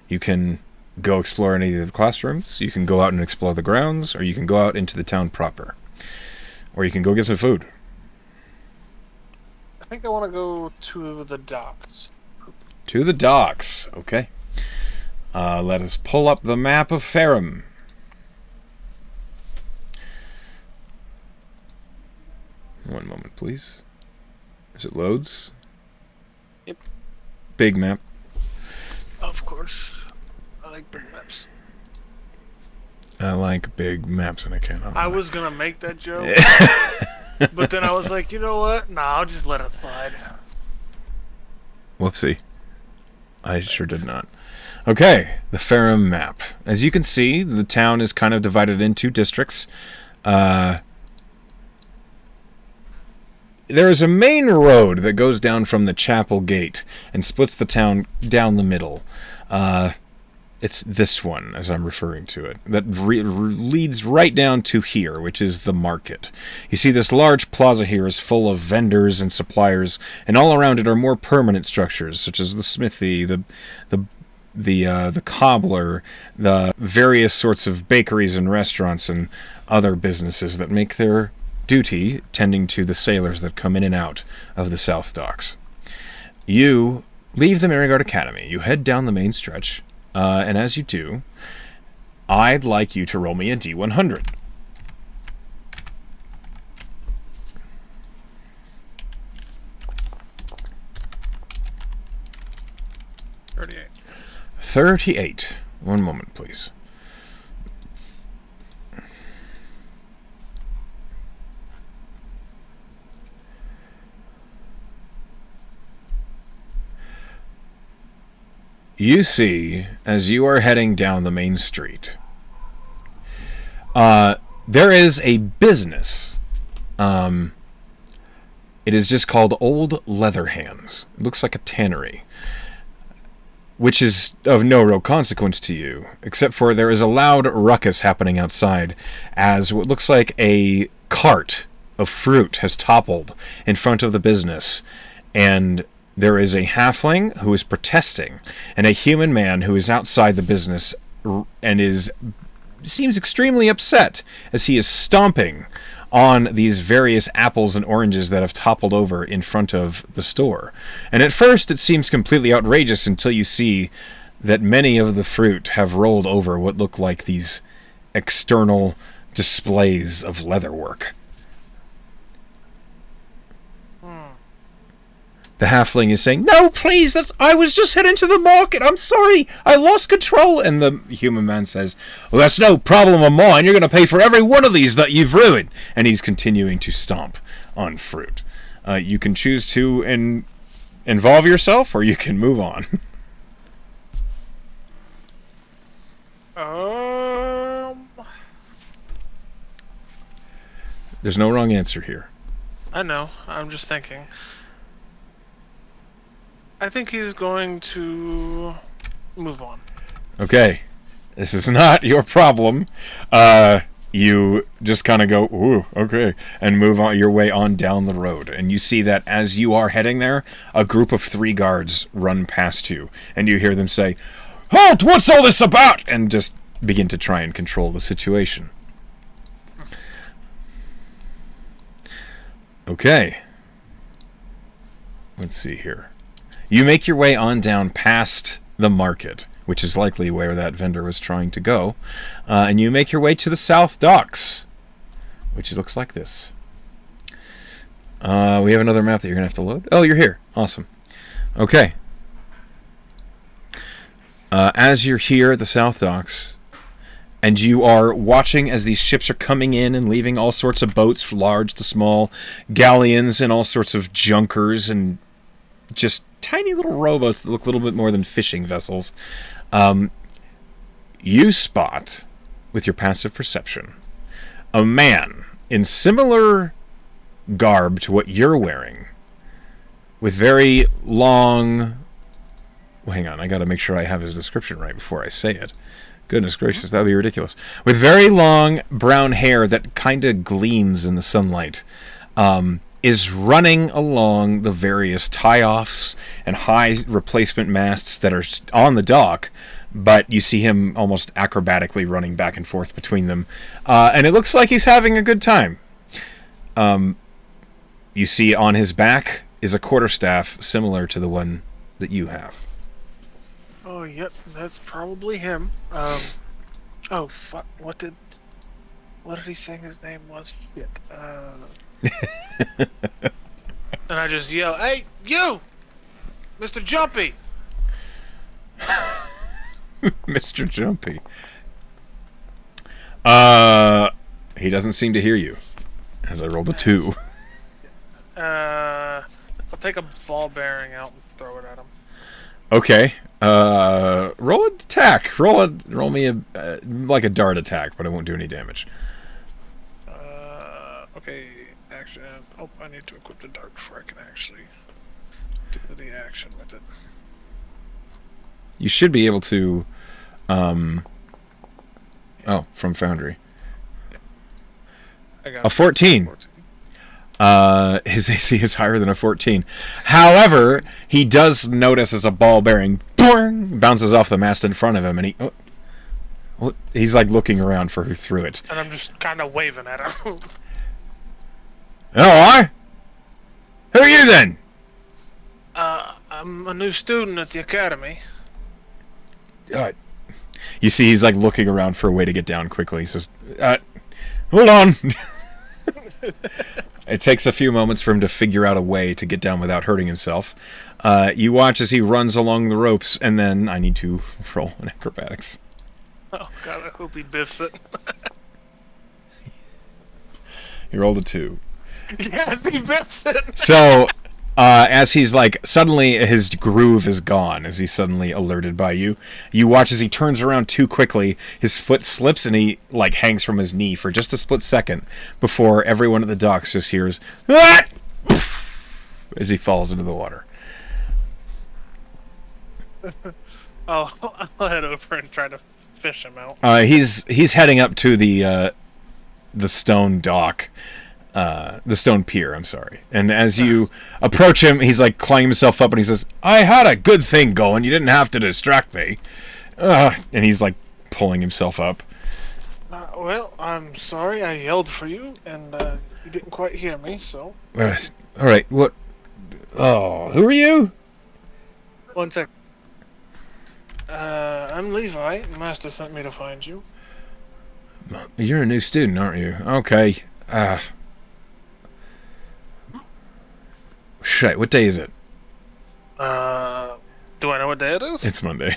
You can go explore any of the classrooms, you can go out and explore the grounds, or you can go out into the town proper. Or you can go get some food. I think I want to go to the docks. To the docks, okay. Let us pull up the map of Farum. One moment, please. As it loads. Yep. Big map. Of course. I like big maps. I like big maps, and I can't. I was gonna make that joke, but then I was like, you know what? Nah, I'll just let it slide. Whoopsie. I sure did not. Okay, the Farum map. As you can see, the town is kind of divided into districts. There is a main road that goes down from the chapel gate and splits the town down the middle. It's this one, as I'm referring to it, that leads right down to here, which is the market. You see this large plaza here is full of vendors and suppliers, and all around it are more permanent structures, such as the smithy, the cobbler, the various sorts of bakeries and restaurants and other businesses that make their duty tending to the sailors that come in and out of the South Docks. You leave the Mariguard Academy. You head down the main stretch. And as you do, I'd like you to roll me a D100. 38. 38. One moment, please. You see, as you are heading down the main street, there is a business. It is just called Old Leather Hands. It looks like a tannery. which is of no real consequence to you, except for there is a loud ruckus happening outside as what looks like a cart of fruit has toppled in front of the business, and there is a halfling who is protesting, and a human man who is outside the business and seems extremely upset as he is stomping on these various apples and oranges that have toppled over in front of the store. And at first it seems completely outrageous until you see that many of the fruit have rolled over what look like these external displays of leatherwork. The halfling is saying, "No, please, I was just heading to the market. I'm sorry, I lost control." And the human man says, "Well, that's no problem of mine. You're going to pay for every one of these that you've ruined." And he's continuing to stomp on fruit. You can choose to involve yourself, or you can move on. There's no wrong answer here. I know. I'm just thinking. I think he's going to move on. Okay. This is not your problem. You just kind of go, "Ooh, okay," and move on your way on down the road. And you see that as you are heading there, a group of 3 guards run past you. And you hear them say, "Halt! What's all this about?" And just begin to try and control the situation. Okay. Let's see here. You make your way on down past the market, which is likely where that vendor was trying to go, and you make your way to the South Docks, which looks like this. We have another map that you're going to have to load. Oh, you're here. Awesome. Okay. As you're here at the South Docks, and you are watching as these ships are coming in and leaving all sorts of boats, from large to small, galleons and all sorts of junkers and just tiny little rowboats that look a little bit more than fishing vessels, you spot, with your passive perception, a man in similar garb to what you're wearing, with very long... Well, hang on, I gotta make sure I have his description right before I say it. Goodness gracious, that would be ridiculous. With very long brown hair that kind of gleams in the sunlight, is running along the various tie-offs and high replacement masts that are on the dock, but you see him almost acrobatically running back and forth between them. And it looks like he's having a good time. You see on his back is a quarterstaff similar to the one that you have. Oh, yep, that's probably him. Oh, fuck, what did he say his name was? Shit, And I just yell, "Hey, you! Mr. Jumpy!" Mr. Jumpy. He doesn't seem to hear you, as I rolled a 2. I'll take a ball bearing out and throw it at him. Okay. Roll an attack. Roll me like a dart attack, but it won't do any damage. Okay, action. Oh, I need to equip the dart before I can actually do the action with it. You should be able to... Oh, from Foundry. Yeah. I got A 14. His AC is higher than a 14. However, he does notice as a ball bearing bounces off the mast in front of him, and he's like looking around for who threw it. And I'm just kind of waving at him. Oh, who are you then? I'm a new student at the academy. You see, he's like looking around for a way to get down quickly. He says, "Hold on." It takes a few moments for him to figure out a way to get down without hurting himself. You watch as he runs along the ropes, and then I need to roll an acrobatics. Oh god, I hope he biffs it. He rolled a 2. Yes, he biffs it. So, as he's like, suddenly his groove is gone, as he's suddenly alerted by you. You watch as he turns around too quickly, his foot slips, and he like hangs from his knee for just a split second before everyone at the docks just hears, "Ah!" as he falls into the water. I'll head over and try to fish him out. He's heading up to the stone dock. The stone pier, I'm sorry. And as you approach him, he's like climbing himself up and he says, I had a good thing going. You didn't have to distract me. And he's like pulling himself up. Well, I'm sorry I yelled for you and you didn't quite hear me, so. Alright, what? Oh, who are you? 1 sec. I'm Levi. Master sent me to find you. You're a new student, aren't you? Okay. Shit, what day is it? Do I know what day it is? It's Monday.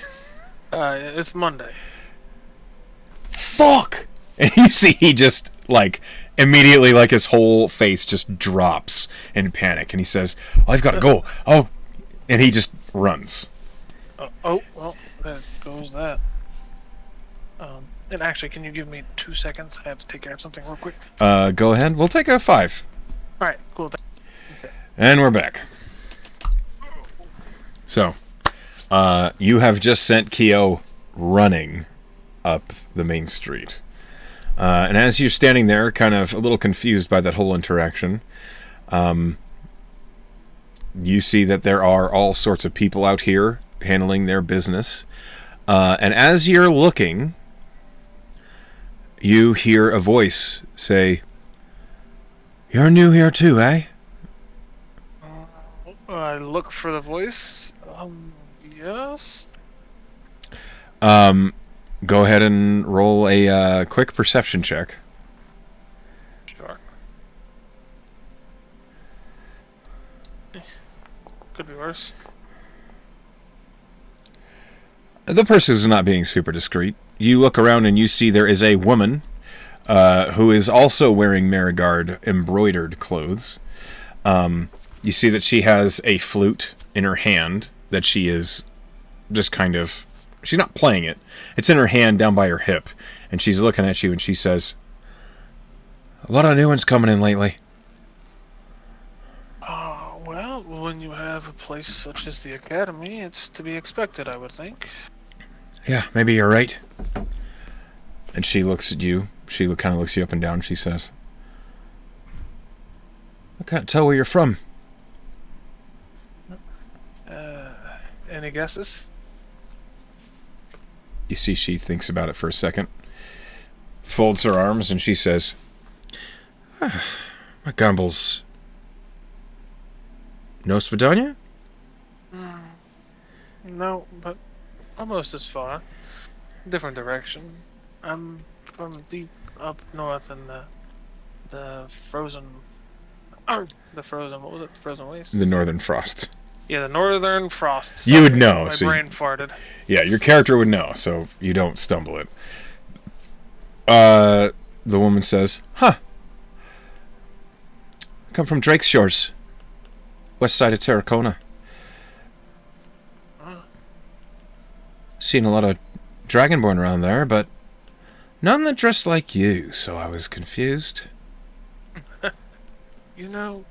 It's Monday. Fuck! And you see he just, like, immediately, like, his whole face just drops in panic. And he says, I've got to go. Oh. And he just runs. Well, there goes that. And actually, can you give me 2 seconds? I have to take care of something real quick. Go ahead. We'll take a 5. Alright, cool. Okay. And we're back. So, you have just sent Kyo running up the main street. And as you're standing there, kind of a little confused by that whole interaction, you see that there are all sorts of people out here handling their business. And as you're looking, you hear a voice say, You're new here too, eh? I look for the voice. Yes? Go ahead and roll a quick perception check. Sure. Could be worse. The person is not being super discreet. You look around and you see there is a woman who is also wearing Mariguard embroidered clothes. You see that she has a flute in her hand that she is just kind of... She's not playing it. It's in her hand down by her hip. And she's looking at you and she says, A lot of new ones coming in lately. Well, when you have a place such as the Academy, it's to be expected, I would think. Yeah, maybe you're right. And she looks at you. She kind of looks you up and down. She says, I can't tell where you're from. Any guesses? You see she thinks about it for a second. Folds her arms and she says, My gambles. No Svidania? No, but almost as far. Different direction. I'm from deep up north in the frozen... what was it? The frozen wastes? The Northern Frosts. Yeah, the Northern Frosts. You would know. My brain farted. Yeah, your character would know, so you don't stumble it. The woman says, Huh. I come from Drake's Shores. West side of Terracona. Seen a lot of Dragonborn around there, but none that dressed like you, so I was confused. You know,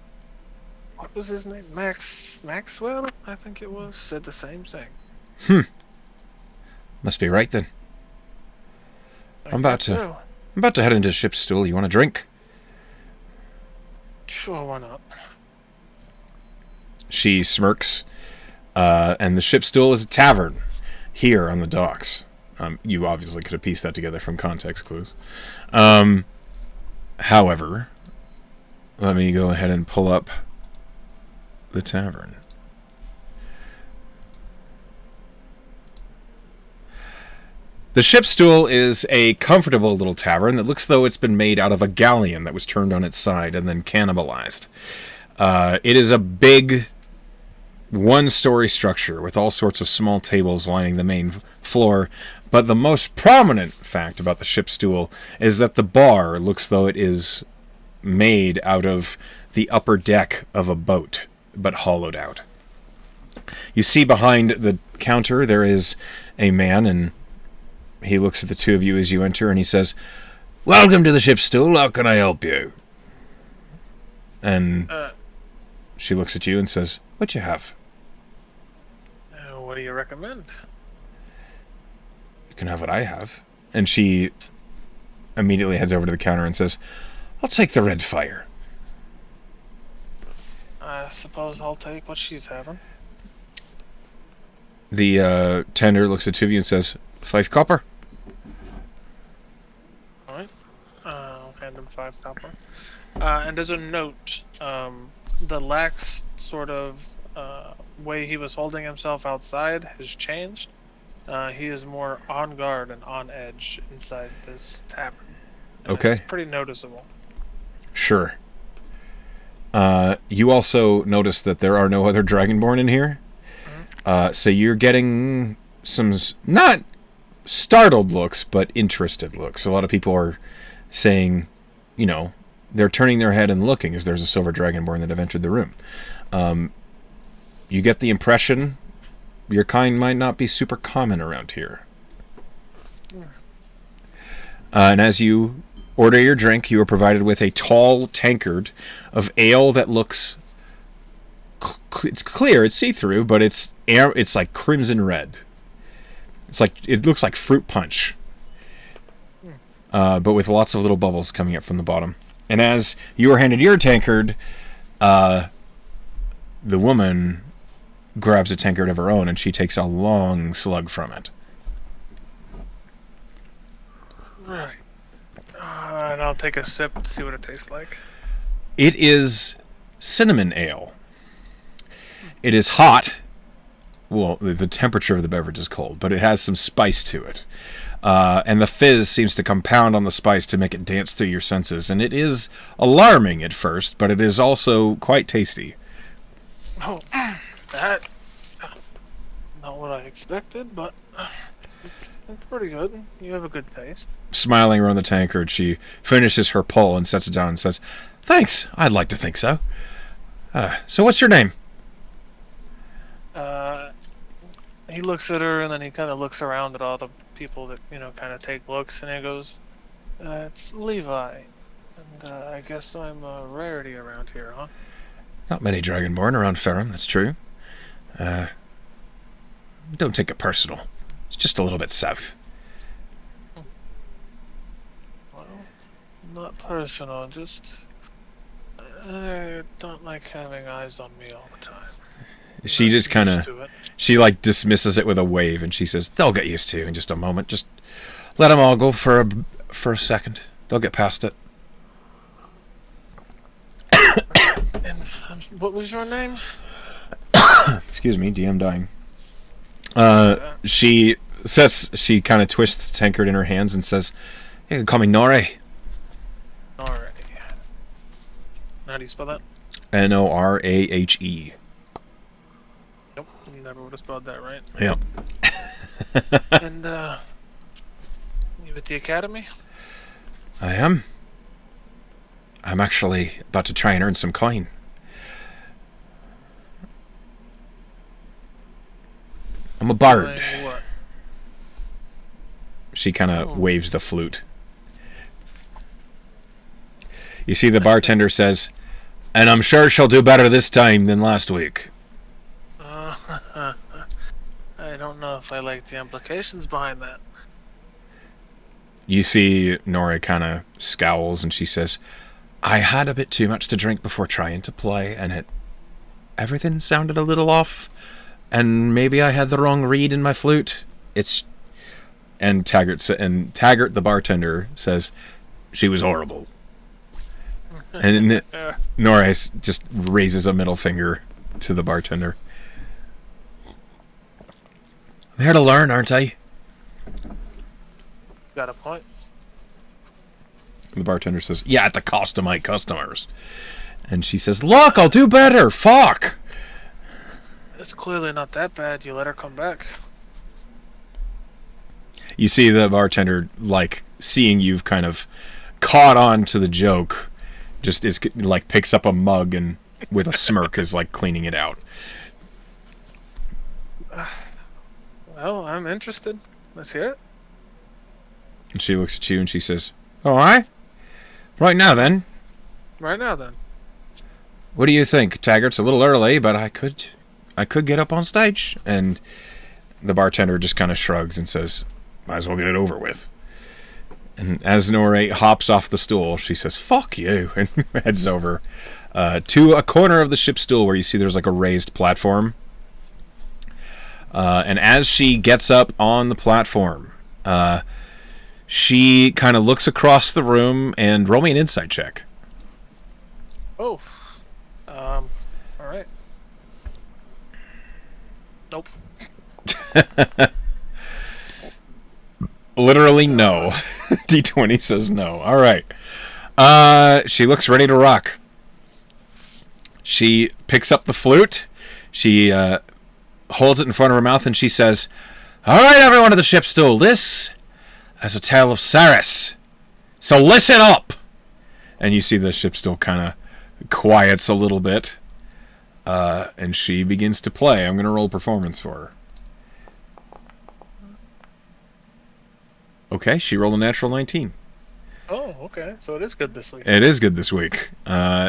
what was his name? Maxwell, I think it was, said the same thing. Must be right then. I'm about to head into Ship's Stool. You want a drink? Sure, why not? She smirks, and the Ship's Stool is a tavern here on the docks. You obviously could have pieced that together from context clues. However, let me go ahead and pull up the tavern. The Ship's Stool is a comfortable little tavern that looks though it's been made out of a galleon that was turned on its side and then cannibalized. It is a big one-story structure with all sorts of small tables lining the main floor, but the most prominent fact about the Ship's Stool is that the bar looks though it is made out of the upper deck of a boat, but hollowed out. You see behind the counter there is a man, and he looks at the two of you as you enter, and he says, Welcome to the Ship's Stool, how can I help you? And she looks at you and says, What you have? What do you recommend? You can have what I have. And she immediately heads over to the counter and says, I'll take the red fire. I suppose I'll take what she's having. The tender looks at two of you and says, 5 copper. Alright. I'll hand him 5 copper. And as a note, the lax sort of way he was holding himself outside has changed. He is more on guard and on edge inside this tavern. And Okay. It's pretty noticeable. Sure. You also notice that there are no other Dragonborn in here. So you're getting some, not startled looks, but interested looks. A lot of people are saying, you know, they're turning their head and looking as there's a silver Dragonborn that have entered the room. You get the impression your kind might not be super common around here. And as you order your drink, you are provided with a tall tankard of ale that looks... It's clear, it's see-through, but it's like crimson red. It looks like fruit punch. But with lots of little bubbles coming up from the bottom. And as you are handed your tankard, the woman grabs a tankard of her own and she takes a long slug from it. Right. And I'll take a sip to see what it tastes like. It is cinnamon ale. It is hot. Well, the temperature of the beverage is cold, but it has some spice to it. And the fizz seems to compound on the spice to make it dance through your senses. And it is alarming at first, but it is also quite tasty. Oh, that... Not what I expected, but... It's pretty good. You have a good taste. Smiling around the tankard, she finishes her pull and sets it down and says, Thanks, I'd like to think so. So what's your name? He looks at her and then he kind of looks around at all the people that, you know, kind of take looks, and he goes, it's Levi. And I guess I'm a rarity around here, huh? Not many Dragonborn around Ferrum, that's true. Don't take it personal. It's just a little bit south. Well, not personal, just... I don't like having eyes on me all the time. She just kind of... She, like, dismisses it with a wave, and she says, they'll get used to you in just a moment. Just let them all go for a second. They'll get past it. And what was your name? Excuse me, DM dying. She kind of twists the tankard in her hands and says, you can call me Norrie. Norrie. How do you spell that? Norahe. Nope, you never would have spelled that right. Yep. And, you at the academy? I am. I'm actually about to try and earn some coin. I'm a bard. Doing what? She kind of waves the flute. You see the bartender says, and I'm sure she'll do better this time than last week. I don't know if I like the implications behind that. You see Nora kind of scowls and she says, I had a bit too much to drink before trying to play, and everything sounded a little off, and maybe I had the wrong reed in my flute. And Taggart the bartender says, she was horrible. And Nora just raises a middle finger to the bartender. I'm here to learn, aren't I? Got a point. The bartender says, yeah, at the cost of my customers. And she says, look, I'll do better. Fuck. It's clearly not that bad. You let her come back. You see the bartender, like, seeing you've kind of caught on to the joke, just is like picks up a mug and with a smirk is like cleaning it out. Well, I'm interested. Let's hear it. And she looks at you and she says, all right. Right now, then. Right now, then. What do you think, Taggart's a little early, but I could get up on stage. And the bartender just kind of shrugs and says, Might as well get it over with. And as Nora hops off the stool, she says, "Fuck you," and heads over to a corner of the ship's stool where you see there's like a raised platform. And as she gets up on the platform, she kind of looks across the room and roll me an insight check. Oh. All right. Nope. Literally no. D20 says no. All right. She looks ready to rock. She picks up the flute. She holds it in front of her mouth and she says, "All right, everyone at the ship's stool, this is a tale of Saris. So listen up." And you see the ship's stool kind of quiets a little bit. And she begins to play. I'm going to roll performance for her. Okay, she rolled a natural 19. Oh, okay. So it is good this week. It is good this week.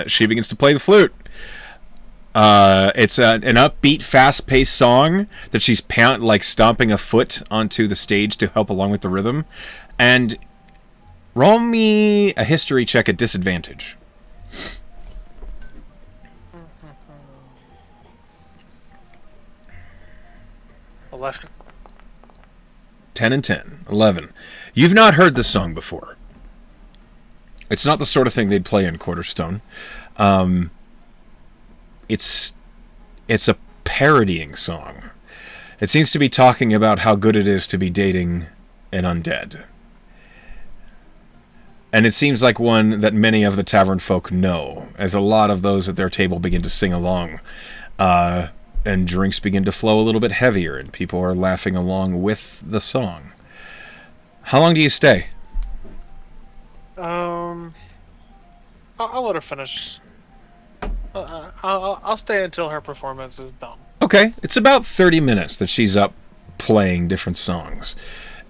She begins to play the flute. It's an upbeat, fast-paced song that she's stomping a foot onto the stage to help along with the rhythm. And roll me a history check at disadvantage. 11. 10 and 10. 11. You've not heard this song before. It's not the sort of thing they'd play in Quarterstone. It's a parodying song. It seems to be talking about how good it is to be dating an undead. And it seems like one that many of the tavern folk know, as a lot of those at their table begin to sing along. And drinks begin to flow a little bit heavier, and people are laughing along with the song. How long do you stay? I'll let her finish. I'll stay until her performance is done. Okay, it's about 30 minutes that she's up playing different songs.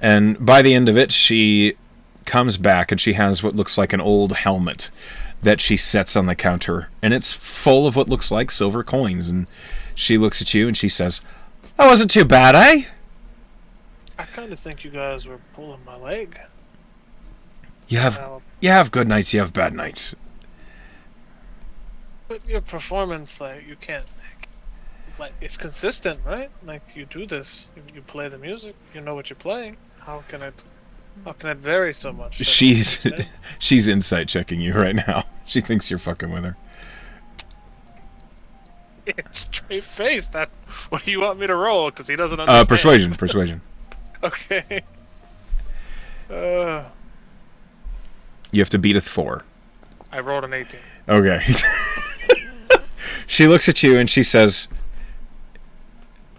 And by the end of it, she comes back and she has what looks like an old helmet that she sets on the counter. And it's full of what looks like silver coins. And she looks at you and she says, "That wasn't too bad, eh?" I kind of think you guys were pulling my leg. You have good nights, you have bad nights. But your performance, you can't... it's consistent, right? You do this. You play the music. You know what you're playing. How can it vary so much? She's insight checking you right now. She thinks you're fucking with her. It's straight face. What do you want me to roll? Because he doesn't understand. Persuasion. Okay. You have to beat a 4. I rolled an 18. Okay. She looks at you and she says,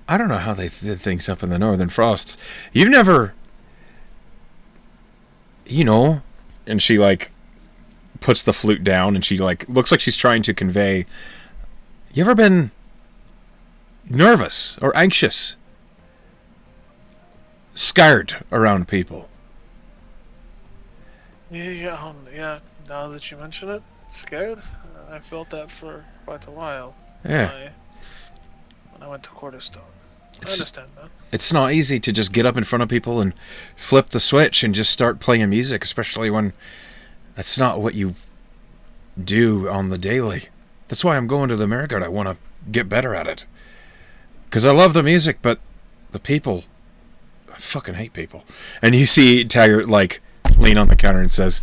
"I don't know how they did things up in the Northern Frosts. You've never... And she, puts the flute down and she, looks like she's trying to convey... You ever been nervous or anxious? Scared around people?" Yeah, now that you mention it, scared. I felt that for quite a while. Yeah. When I went to Quarterstone. I understand that. It's not easy to just get up in front of people and flip the switch and just start playing music, especially when that's not what you do on the daily. That's why I'm going to the Mariguard. I want to get better at it. Because I love the music, but the people... I fucking hate people. And you see Taggart, lean on the counter and says,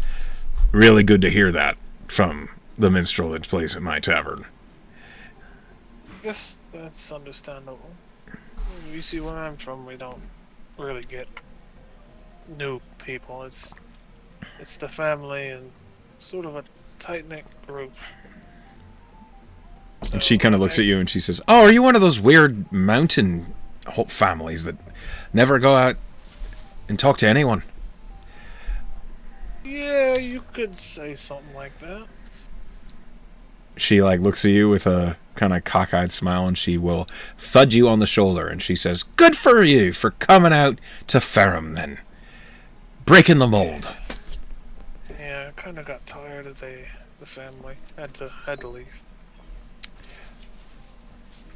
"Really good to hear that from the minstrel that plays at my tavern." Yes, that's understandable. You see, where I'm from, we don't really get new people. It's the family and sort of a tight-knit group. And she kind of looks at you and she says, "Oh, are you one of those weird mountain families that never go out and talk to anyone?" Yeah, you could say something like that. She looks at you with a kind of cockeyed smile and she will thud you on the shoulder and she says, "Good for you for coming out to Ferrum then. Breaking the mold." Yeah, I kind of got tired of the family. Had to leave.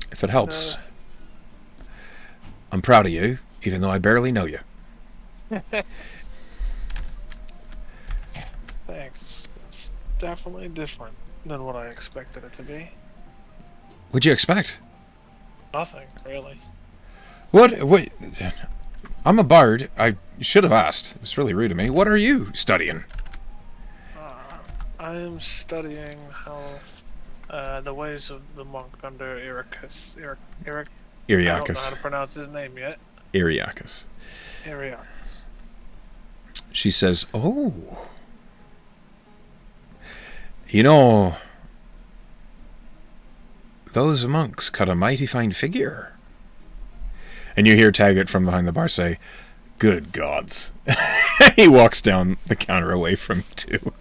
If it helps, I'm proud of you, even though I barely know you. Thanks. It's definitely different than what I expected it to be. What'd you expect? Nothing, really. What? What? I'm a bard. I should have asked. It was really rude of me. What are you studying? I am studying how the ways of the monk under Ericus. Eric. I don't know how Iriacus. to pronounce his name yet. Iriacus. Ariacus. She says, "Oh, you know, those monks cut a mighty fine figure." And you hear Taggart from behind the bar say, "Good gods." He walks down the counter away from you too.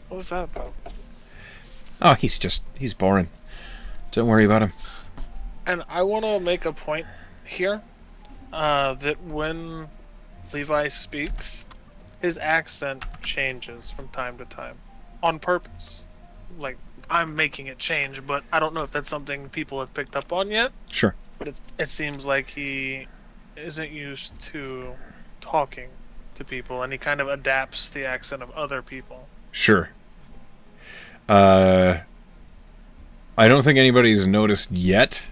What was that about? Oh, he's boring. Don't worry about him. And I want to make a point here that when Levi speaks, his accent changes from time to time on purpose. Like, I'm making it change, but I don't know if that's something people have picked up on yet. Sure. But it seems like he isn't used to talking to people, and he kind of adapts the accent of other people. Sure. I don't think anybody's noticed yet.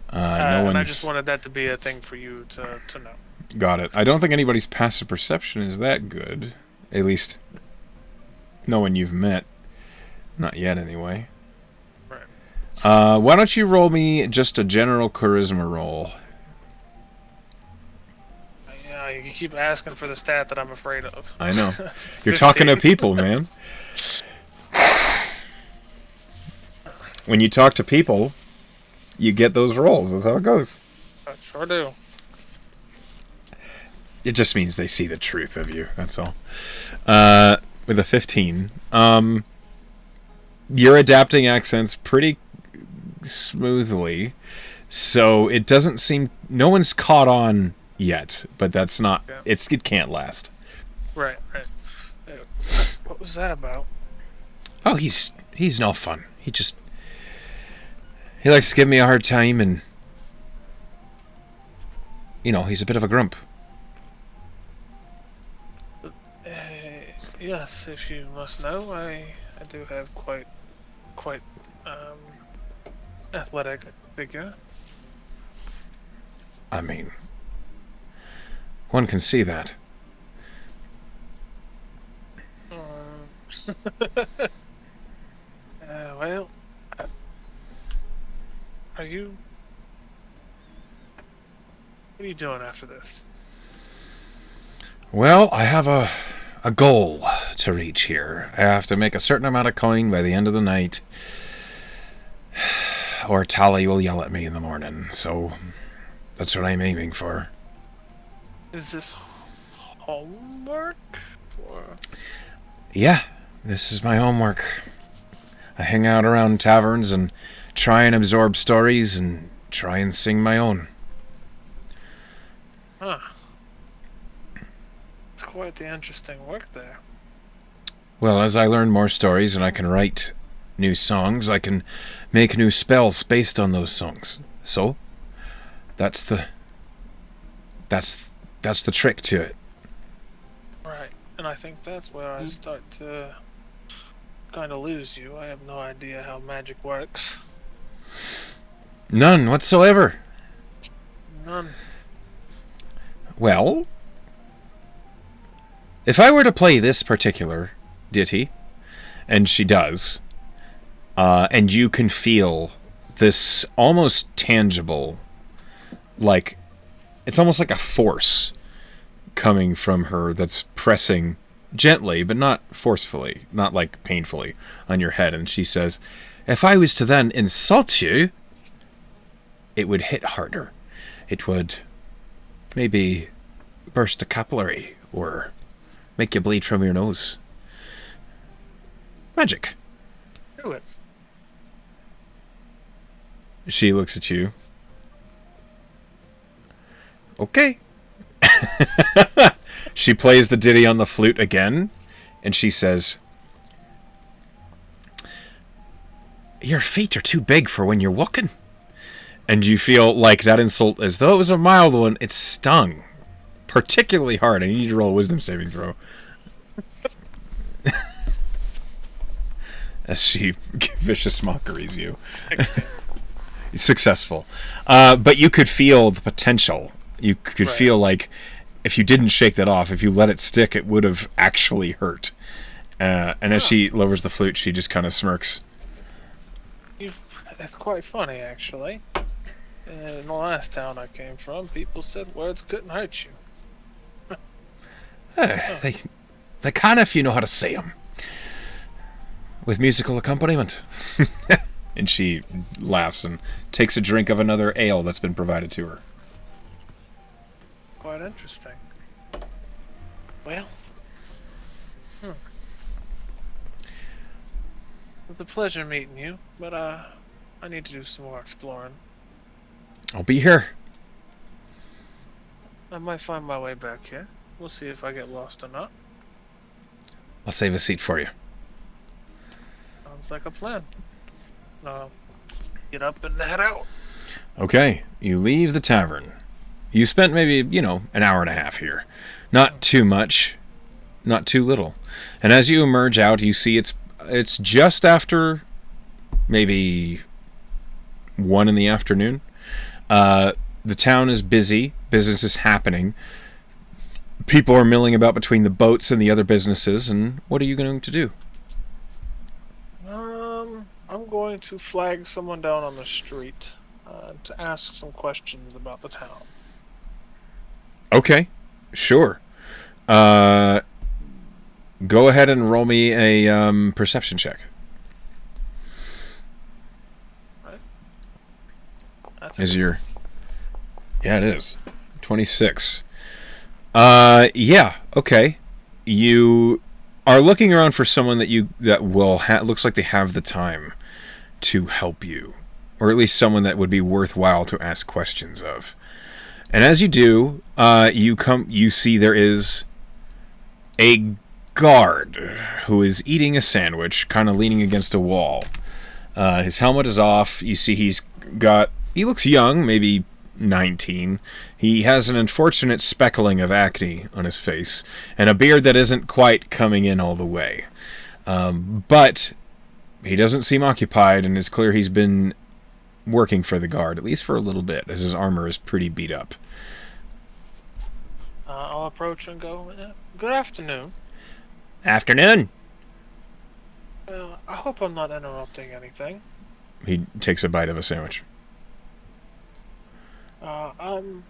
And I just wanted that to be a thing for you to know. Got it. I don't think anybody's passive perception is that good. At least, no one you've met. Not yet, anyway. Right. Why don't you roll me just a general charisma roll? Yeah, you keep asking for the stat that I'm afraid of. I know. You're talking to 15. people, man. When you talk to people, you get those rolls. That's how it goes. I sure do. It just means they see the truth of you. That's all. With a 15, you're adapting accents pretty smoothly, so it doesn't seem no one's caught on yet. But that's not. Yeah. It can't last. Right. What was that about? Oh, he's no fun. He likes to give me a hard time, and he's a bit of a grump. Yes, if you must know, I do have quite athletic figure. I mean, one can see that. Well, are you? What are you doing after this? Well, I have a goal to reach here. I have to make a certain amount of coin by the end of the night, or Tally will yell at me in the morning. So that's what I'm aiming for. Is this homework? Or... Yeah, this is my homework. I hang out around taverns and try and absorb stories and try and sing my own. Huh. It's quite the interesting work there. Well, as I learn more stories and I can write new songs, I can make new spells based on those songs. So, that's the trick to it. Right, and I think that's where I start to kind of lose you. I have no idea how magic works. None whatsoever. None. Well, if I were to play this particular ditty, and she does, and you can feel this almost tangible, like, it's almost like a force coming from her that's pressing gently, but not forcefully, not like painfully, on your head, and she says, if I was to then insult you, it would hit harder. It would maybe burst a capillary, or make you bleed from your nose. Magic. Do it. She looks at you. Okay. She plays the ditty on the flute again, and she says, your feet are too big for when you're walking, And you feel like that insult, as though it was a mild one, it stung particularly hard. I need you to roll a wisdom saving throw. As she vicious mockeries you. Successful. But you could feel the potential. You could feel like if you didn't shake that off, if you let it stick, it would have actually hurt. And as she lowers the flute, she just kind of smirks. It's quite funny, actually. In the last town I came from, people said words couldn't hurt you. They can if you know how to say them. With musical accompaniment. And she laughs and takes a drink of another ale that's been provided to her. Quite interesting. Well, It's a pleasure meeting you, but I need to do some more exploring. I'll be here. I might find my way back here. We'll see if I get lost or not. I'll save a seat for you. Sounds like a plan. Get up and head out. Okay, you leave the tavern. You spent maybe, an hour and a half here. Not too much, not too little. And as you emerge out, you see it's just after maybe 1 in the afternoon. The town is busy. Business is happening. People are milling about between the boats and the other businesses. And what are you going to do? I'm going to flag someone down on the street to ask some questions about the town. Okay, sure. Go ahead and roll me a perception check. Right. Yeah, it is. 26. Yeah, okay. You are looking around for someone that will looks like they have the time to help you, or at least someone that would be worthwhile to ask questions of. And as you do, you see there is a guard who is eating a sandwich, kind of leaning against a wall. His helmet is off. You see he looks young, maybe 19. He has an unfortunate speckling of acne on his face, and a beard that isn't quite coming in all the way. But he doesn't seem occupied, and it's clear he's been working for the guard, at least for a little bit, as his armor is pretty beat up. I'll approach and go, good afternoon. Afternoon. I hope I'm not interrupting anything. He takes a bite of a sandwich. I'm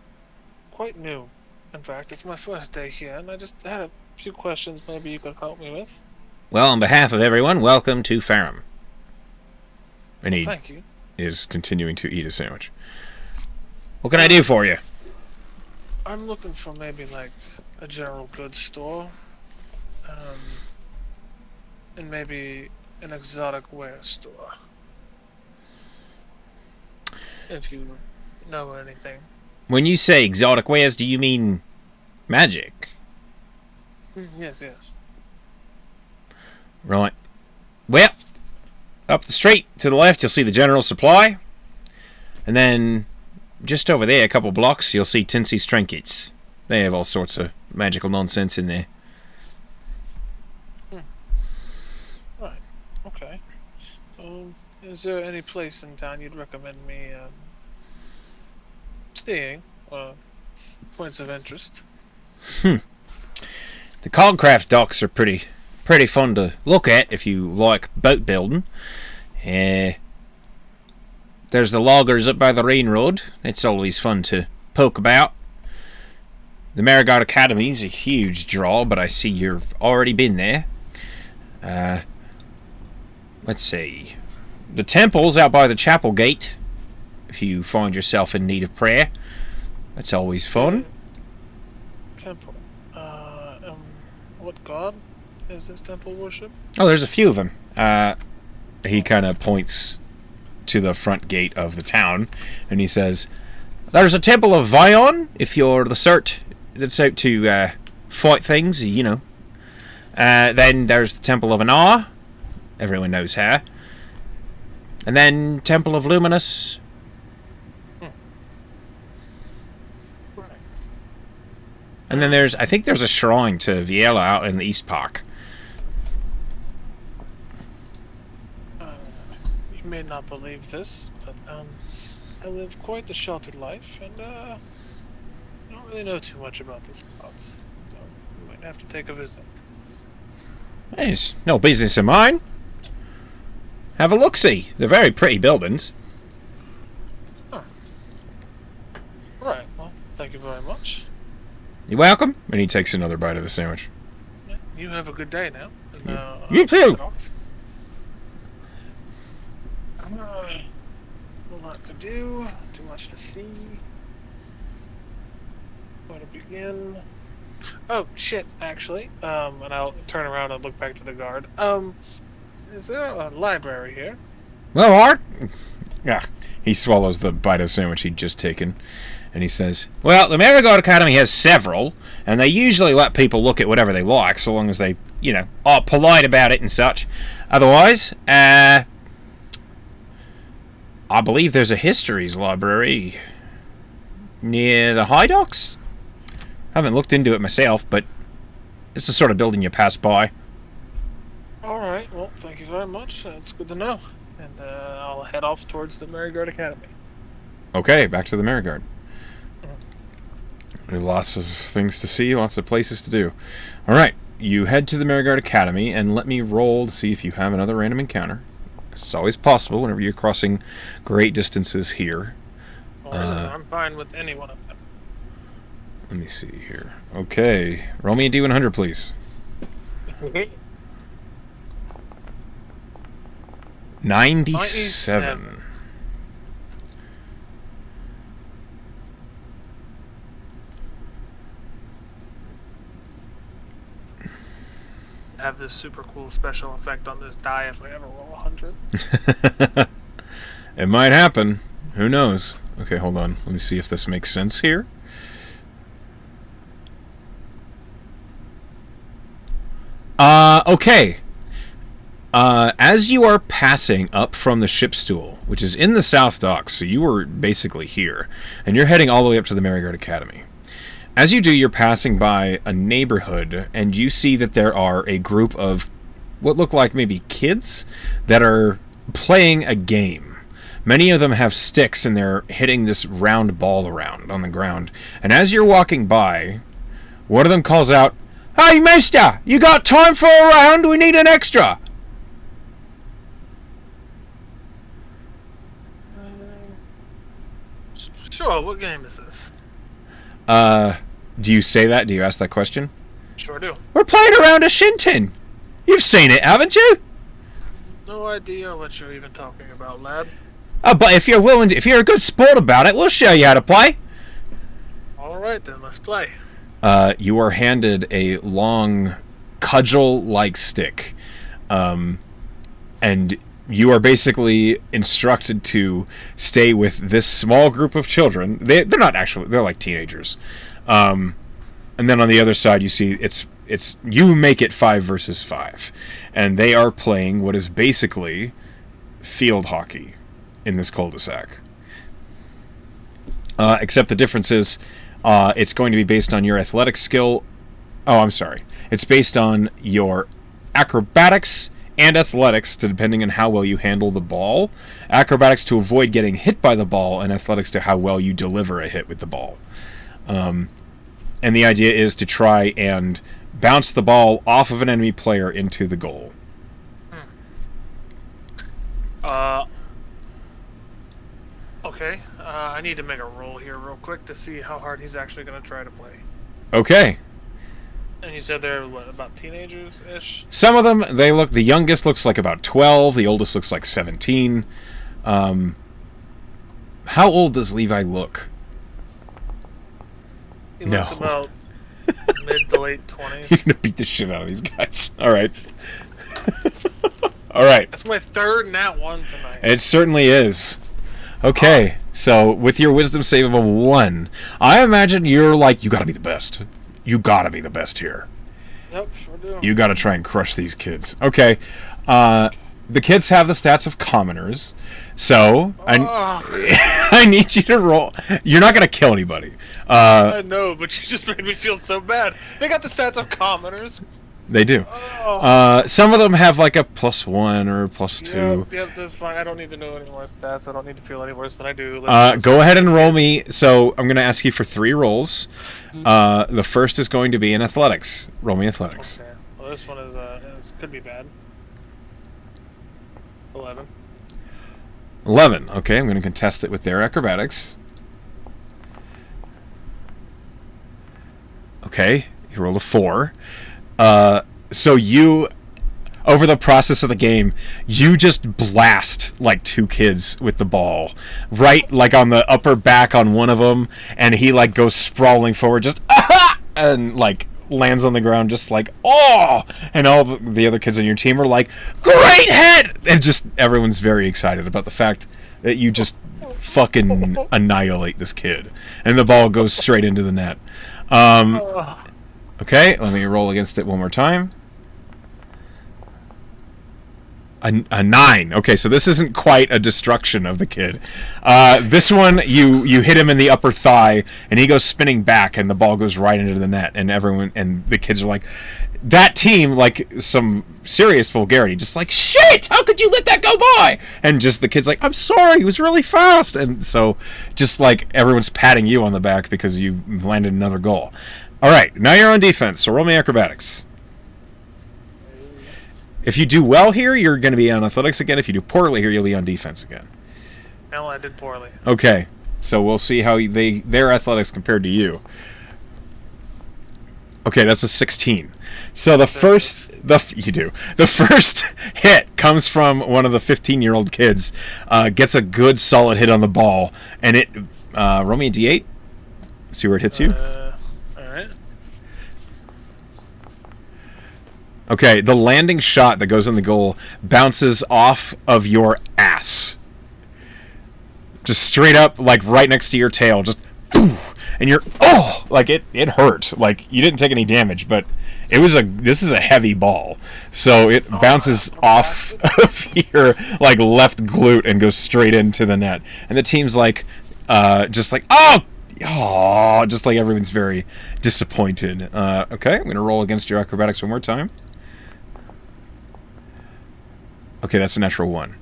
quite new. In fact, it's my first day here, and I just had a few questions maybe you could help me with. Well, on behalf of everyone, welcome to Farum. And he Thank you. is continuing to eat a sandwich. What can I do for you? I'm looking for maybe like a general goods store, and maybe an exotic wear store. If you know anything. When you say exotic wares, do you mean magic? Yes. Right. Well, up the street to the left, you'll see the general supply. And then just over there, a couple blocks, you'll see Tinsy's Trinkets. They have all sorts of magical nonsense in there. Right. Okay. Is there any place in town you'd recommend me staying? Points of interest. The Cogcraft docks are pretty fun to look at if you like boat building. There's the loggers up by the Rain Road. It's always fun to poke about. The Mariguard Academy is a huge draw, but I see you've already been there. Let's see. The temple's out by the chapel gate. If you find yourself in need of prayer, that's always fun. Temple. What god is this temple worship? Oh, there's a few of them. He kind of points to the front gate of the town, and he says, "There's a temple of Vion, if you're the sort that's out to fight things, Then there's the temple of Anar. Everyone knows her. And then Temple of Luminous. And then I think there's a shrine to Viela out in the East Park. You may not believe this, but I live quite a sheltered life, and I don't really know too much about the spots. So you might have to take a visit. It's no business of mine. Have a look-see. They're very pretty buildings. Huh. Right, well, thank you very much. You're welcome. And he takes another bite of the sandwich. Yeah, you have a good day now. And, you too. A lot to do, too much to see. Where to begin? Oh shit! Actually, and I'll turn around and look back to the guard. Is there a library here? Well, Art. Yeah. He swallows the bite of sandwich he'd just taken, and he says, "Well, the Mariguard Academy has several, and they usually let people look at whatever they like, so long as they, are polite about it and such. Otherwise, I believe there's a histories library near the High Docks. I haven't looked into it myself, but it's the sort of building you pass by." Alright, well, thank you very much. That's good to know. And I'll head off towards the Mariguard Academy. Okay, back to the Mariguard. Lots of things to see, lots of places to do. Alright, you head to the Mariguard Academy, and let me roll to see if you have another random encounter. It's always possible whenever you're crossing great distances here. I'm fine with any one of them. Let me see here. Okay, roll me a D100, please. 97. Have this super cool special effect on this die if I ever roll 100. It might happen. Who knows? Okay, hold on. Let me see if this makes sense here. Okay. As you are passing up from the ship stool, which is in the South Docks, so you are basically here, and you're heading all the way up to the Mariguard Academy. As you do, you're passing by a neighborhood, and you see that there are a group of what look like maybe kids that are playing a game. Many of them have sticks, and they're hitting this round ball around on the ground. And as you're walking by, one of them calls out, "Hey, mister, you got time for a round? We need an extra." Sure, what game is this? Do you say that? Do you ask that question? Sure do. We're playing around a Shintin. You've seen it, haven't you? No idea what you're even talking about, lad. But if you're willing to, if you're a good sport about it, we'll show you how to play. Alright then, let's play. You are handed a long cudgel-like stick. And you are basically instructed to stay with this small group of children. They're not actually, they're like teenagers. And then on the other side, you see it's you make it 5 versus 5. And they are playing what is basically field hockey in this cul-de-sac. Except the difference is it's going to be based on your athletic skill. Oh, I'm sorry. It's based on your acrobatics and athletics, depending on how well you handle the ball. Acrobatics to avoid getting hit by the ball, and athletics to how well you deliver a hit with the ball. And the idea is to try and bounce the ball off of an enemy player into the goal. Okay. I need to make a roll here real quick to see how hard he's actually going to try to play. Okay. And you said they're, what, about teenagers-ish? Some of them, the youngest looks like about 12, the oldest looks like 17. How old does Levi look? He looks about mid to late 20s. You're gonna beat the shit out of these guys. Alright. Alright. That's my third nat 1 tonight. It certainly is. Okay, so with your wisdom save of a 1, I imagine you're like, you gotta be the best. You gotta be the best here. Yep, sure do. You gotta try and crush these kids. Okay. The kids have the stats of commoners, so I need you to roll. You're not gonna kill anybody. I know, but you just made me feel so bad. They got the stats of commoners. They do. Oh. Some of them have like a +1 or a +2. Yep, that's fine. I don't need to know any more stats. I don't need to feel any worse than I do. Go ahead and roll me. So I'm going to ask you for 3 rolls. The first is going to be in athletics. Roll me athletics. Okay. Well, this one is could be bad. 11. 11. Okay, I'm going to contest it with their acrobatics. Okay, you rolled a 4. So you, over the process of the game, you just blast like 2 kids with the ball, right like on the upper back on one of them, and he like goes sprawling forward, just and like lands on the ground, just like and all the other kids on your team are like, great hit, and just everyone's very excited about the fact that you just fucking annihilate this kid, and the ball goes straight into the net. Okay, let me roll against it one more time. A 9. Okay, so this isn't quite a destruction of the kid. This one, you hit him in the upper thigh, and he goes spinning back, and the ball goes right into the net, and the kids are like, that team, like some serious vulgarity, just like, shit, how could you let that go by? And just the kid's like, I'm sorry, he was really fast. And so just like everyone's patting you on the back because you landed another goal. All right, now you're on defense, so roll me acrobatics. If you do well here, you're going to be on athletics again. If you do poorly here, you'll be on defense again. No, I did poorly. Okay, so we'll see how their athletics compared to you. Okay, that's a 16. So the first hit comes from one of the 15-year-old kids. Gets a good solid hit on the ball, and it roll me a d8. See where it hits you. All right. Okay, the landing shot that goes in the goal bounces off of your ass. Just straight up, like right next to your tail. Just, and you're, like it hurt. Like you didn't take any damage, but this is a heavy ball. So it bounces off of your like left glute and goes straight into the net. And the team's like, just like, just like everyone's very disappointed. Okay, I'm going to roll against your acrobatics one more time. Okay, that's a natural 1.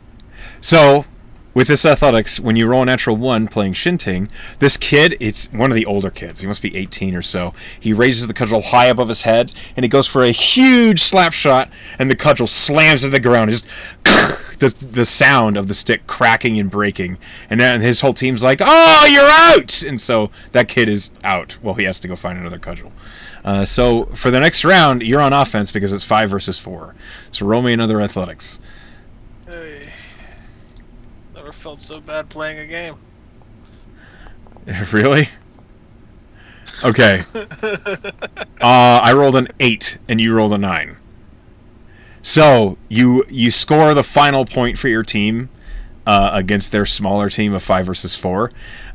So, with this athletics, when you roll a natural 1 playing shinting, this kid, it's one of the older kids. He must be 18 or so. He raises the cudgel high above his head, and he goes for a huge slap shot, and the cudgel slams to the ground. Just the sound of the stick cracking and breaking. And then his whole team's like, oh, you're out! And so that kid is out. Well, he has to go find another cudgel. So for the next round, you're on offense because it's 5 versus 4. So roll me another athletics. Hey. Never felt so bad playing a game. Really? Okay. I rolled an 8 and you rolled a 9. So you score the final point for your team against their smaller team of 5 versus 4,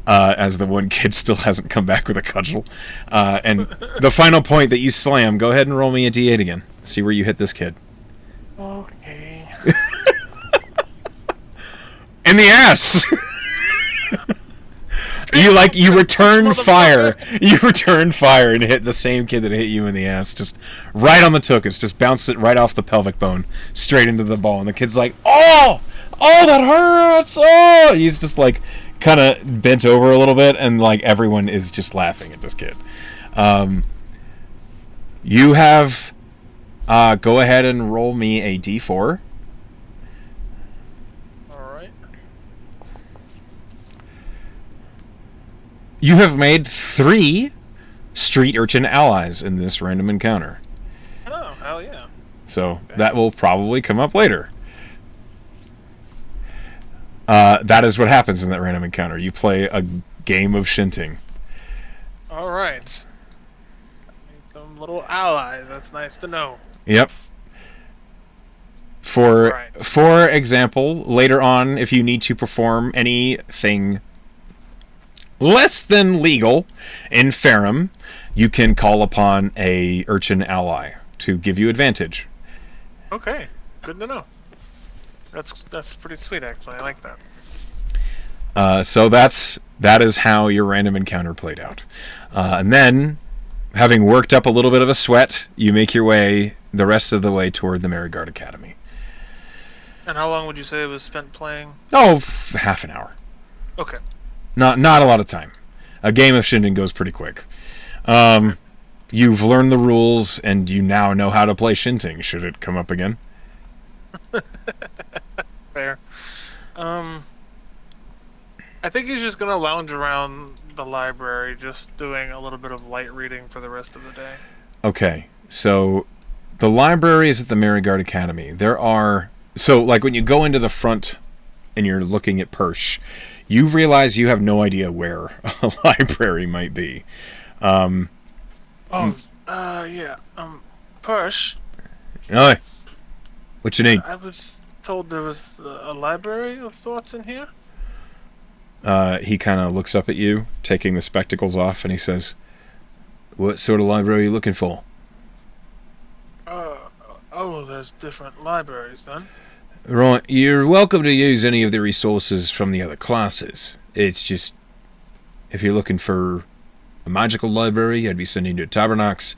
as the one kid still hasn't come back with a cudgel. And the final point that you slam, go ahead and roll me a d8 again. See where you hit this kid. Okay. In the ass. You return fire. You return fire and hit the same kid that hit you in the ass, just right on the tuchus. Just bounced it right off the pelvic bone, straight into the ball. And the kid's like, "Oh, that hurts!" Oh, he's just like kind of bent over a little bit, and like everyone is just laughing at this kid. You have go ahead and roll me a d4. You have made 3 street urchin allies in this random encounter. Oh, hell yeah. So that will probably come up later. That is what happens in that random encounter. You play a game of shinting. Alright. Some little allies. That's nice to know. Yep. For example, later on, if you need to perform anything less than legal in Ferrum, you can call upon a urchin ally to give you advantage. Okay, good to know. That's pretty sweet, actually. I like that. So that is how your random encounter played out. And then, having worked up a little bit of a sweat, you make your way the rest of the way toward the Mariguard Academy. And how long would you say it was spent playing? Oh, half an hour. Okay. Not a lot of time. A game of Shindig goes pretty quick. You've learned the rules, and you now know how to play Shindig, should it come up again. Fair. I think he's just gonna lounge around the library, just doing a little bit of light reading for the rest of the day. Okay, so the library is at the Mariguard Academy. So like when you go into the front and you're looking at Persh, you realize you have no idea where a library might be. Yeah. Persh. Oi, what you need? I was told there was a library of sorts in here. He kind of looks up at you, taking the spectacles off, and he says, "What sort of library are you looking for?" There's different libraries then. Right, you're welcome to use any of the resources from the other classes. It's just, if you're looking for a magical library, I'd be sending you to Tabernax.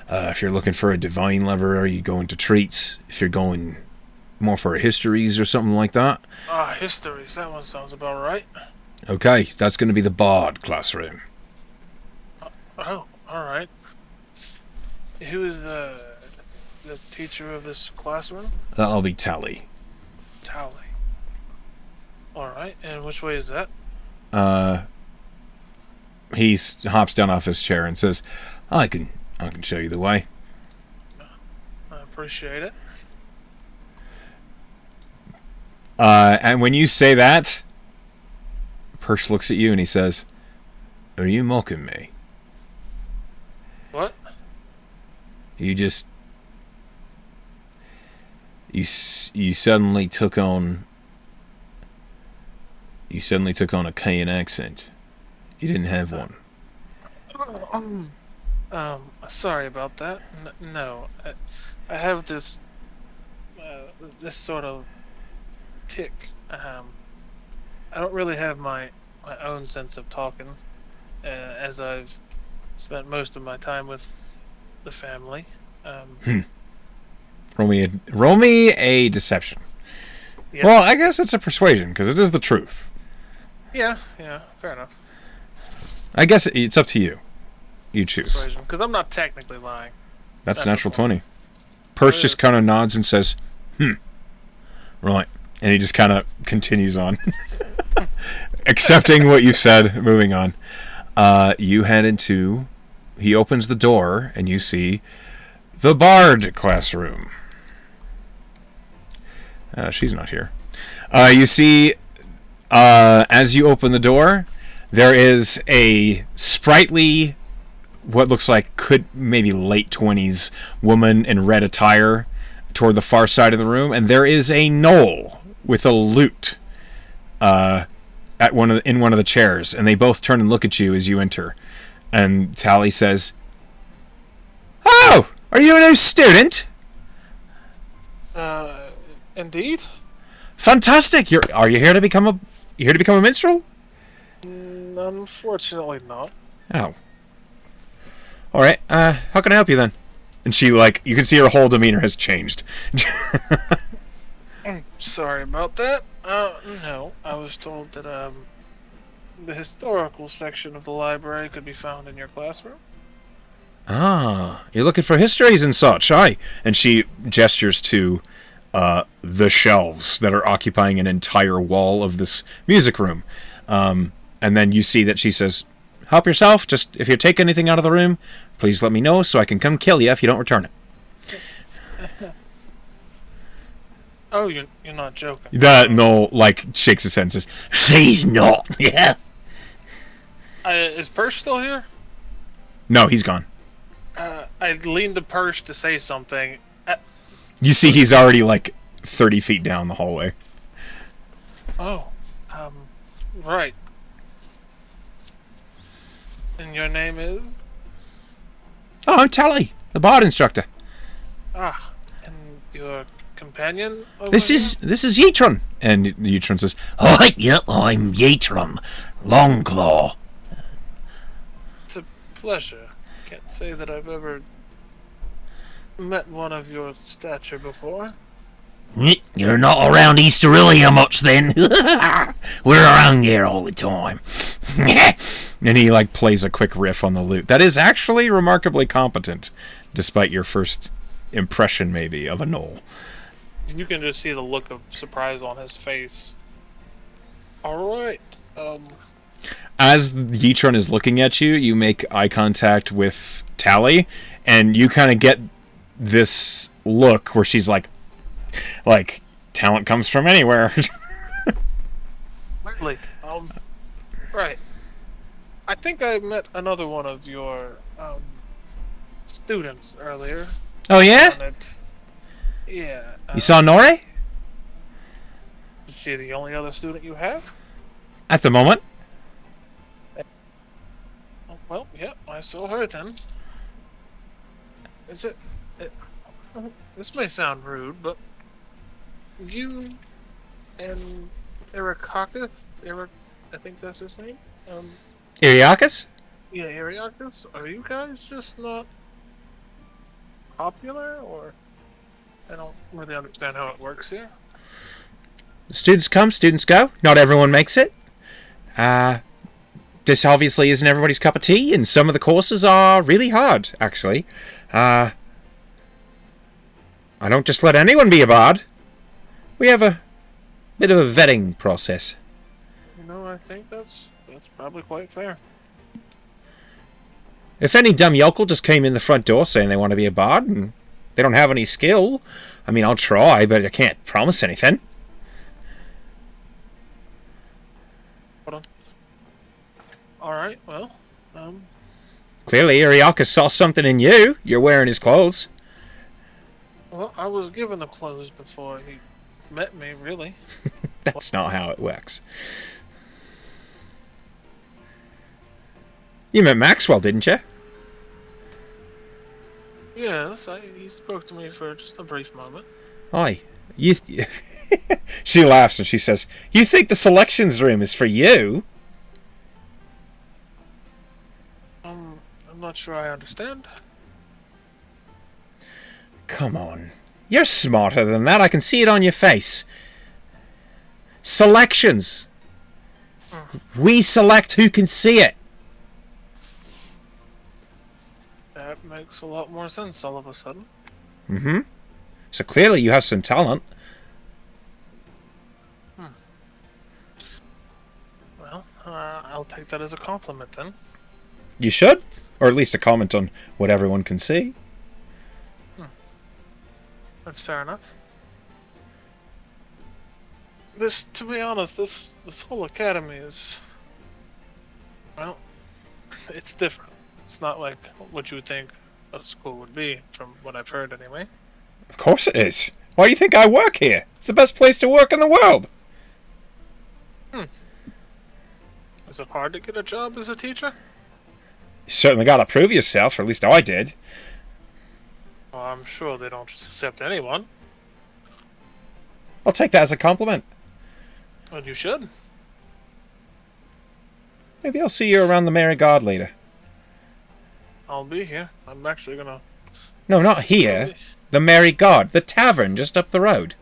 If you're looking for a divine library, you go into Treats. If you're going more for a histories or something like that. Histories, that one sounds about right. Okay, that's going to be the Bard classroom. Oh, alright. Who is the teacher of this classroom? That'll be Tally. Tally. Alright, and which way is that? He hops down off his chair and says, I can show you the way. I appreciate it. And when you say that, Persh looks at you and he says, are you mocking me? What? You suddenly took on a Kayan accent. You didn't have one. Sorry about that. No, I have this sort of tick. I don't really have my own sense of talking, as I've spent most of my time with the family. Roll me a deception. Yeah. Well, I guess it's a persuasion because it is the truth. Yeah, fair enough. I guess it's up to you. You choose. Because I'm not technically lying. That's natural 20. Persh just kind of nods and says, right. And he just kind of continues on. Accepting what you said, moving on. You head into... He opens the door, and you see the Bard classroom. She's not here. You see, as you open the door, there is a sprightly, what looks like could maybe late 20s woman in red attire toward the far side of the room, and there is a gnoll with a lute in one of the chairs, and they both turn and look at you as you enter. And Tally says, "Oh, are you a new student?" Indeed. Fantastic. Are you here to become a minstrel? Unfortunately not. Oh. All right. How can I help you then? And she, you can see her whole demeanor has changed. Sorry about that. No, I was told that the historical section of the library could be found in your classroom. Ah, you're looking for histories and such, aye. And she gestures to the shelves that are occupying an entire wall of this music room. And then you see that she says, "Help yourself. Just if you take anything out of the room, please let me know so I can come kill you if you don't return it." Oh, you're not joking. No, shakes his head and says, "She's not." Yeah. Is Persh still here? No, he's gone. I leaned to Persh to say something. You see he's already 30 feet down the hallway. Oh, right. And your name is? Oh, I'm Tally, the Bard instructor. And you're companion over This here? is Yitron. And Yitron says, "Oh, yep, I'm Yitron, Longclaw." It's a pleasure. Can't say that I've ever met one of your stature before. You're not around East Aurelia much then. We're around here all the time. And he like plays a quick riff on the lute. That is actually remarkably competent, despite your first impression, maybe, of a gnoll. You can just see the look of surprise on his face. Alright, As Yitron is looking at you, you make eye contact with Tally, and you kind of get this look where she's like, talent comes from anywhere. Really? Right. I think I met another one of your, students earlier. Oh, yeah? Yeah. You saw Nore? Is she the only other student you have? At the moment. Oh, well, yeah, I saw her then. Is it this may sound rude, but you and Eric, I think that's his name. Iriakis? Yeah, Ariakis. Are you guys just not popular, or I don't really understand how it works here. Students come, students go. Not everyone makes it. This obviously isn't everybody's cup of tea, and some of the courses are really hard, actually. I don't just let anyone be a bard. We have a bit of a vetting process. You know, I think that's probably quite fair. If any dumb yokel just came in the front door saying they want to be a bard and they don't have any skill, I mean, I'll try, but I can't promise anything. Hold on. Alright, well, Clearly, Ariaka saw something in you. You're wearing his clothes. well, I was given the clothes before he met me, really. That's not how it works. You met Maxwell, didn't you? Yes, he spoke to me for just a brief moment. Aye. She laughs and she says, "You think the selections room is for you?" I'm not sure I understand. Come on. You're smarter than that. I can see it on your face. Selections. We select who can see it. That makes a lot more sense all of a sudden. Mm-hmm. So clearly you have some talent. Well, I'll take that as a compliment then. You should. Or at least a comment on what everyone can see. That's fair enough. To be honest, this whole academy is, well, it's different. It's not like what you would think a school would be, from what I've heard anyway. Of course it is. Why do you think I work here? It's the best place to work in the world. Is it hard to get a job as a teacher? You certainly got to prove yourself, or at least I did. Well, I'm sure they don't just accept anyone. I'll take that as a compliment. Well, you should. Maybe I'll see you around the Mariguard later. I'll be here. I'm actually gonna... No, not here. The Mariguard, the tavern just up the road.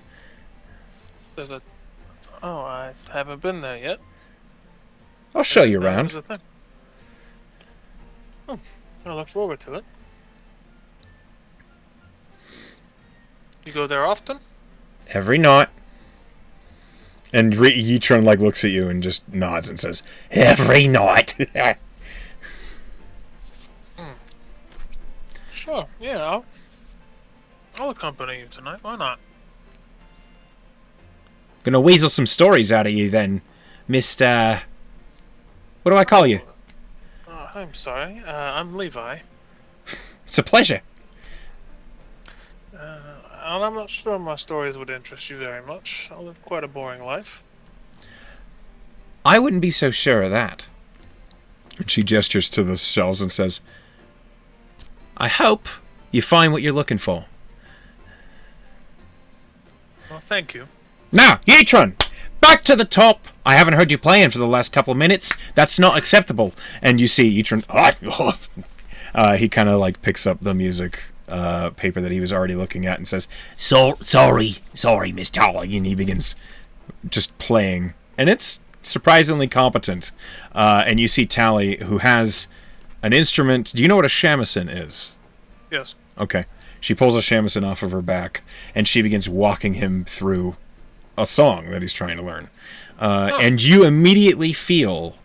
There's a... Oh, I haven't been there yet. I'll show you That around. was a thing. Oh, I look forward to it. You go there often? Every night. And Yitron like looks at you and just nods and says, "Every night." Sure, yeah, I'll accompany you tonight, why not? Gonna weasel some stories out of you then, Mr. What do I call you? I'm sorry, I'm Levi. It's a pleasure. And I'm not sure my stories would interest you very much. I live quite a boring life. I wouldn't be so sure of that. And she gestures to the shelves and says, "I hope you find what you're looking for." Well, thank you. Now, Yatron, back to the top. I haven't heard you playing for the last couple of minutes. That's not acceptable. And you see Yatron, he kind of like picks up the music paper that he was already looking at and says, Sorry, Miss Tally. and he begins just playing. And it's surprisingly competent. And you see Tally, who has an instrument. Do you know what a shamisen is? Yes. Okay. She pulls a shamisen off of her back, and she begins walking him through a song that he's trying to learn. And you immediately feel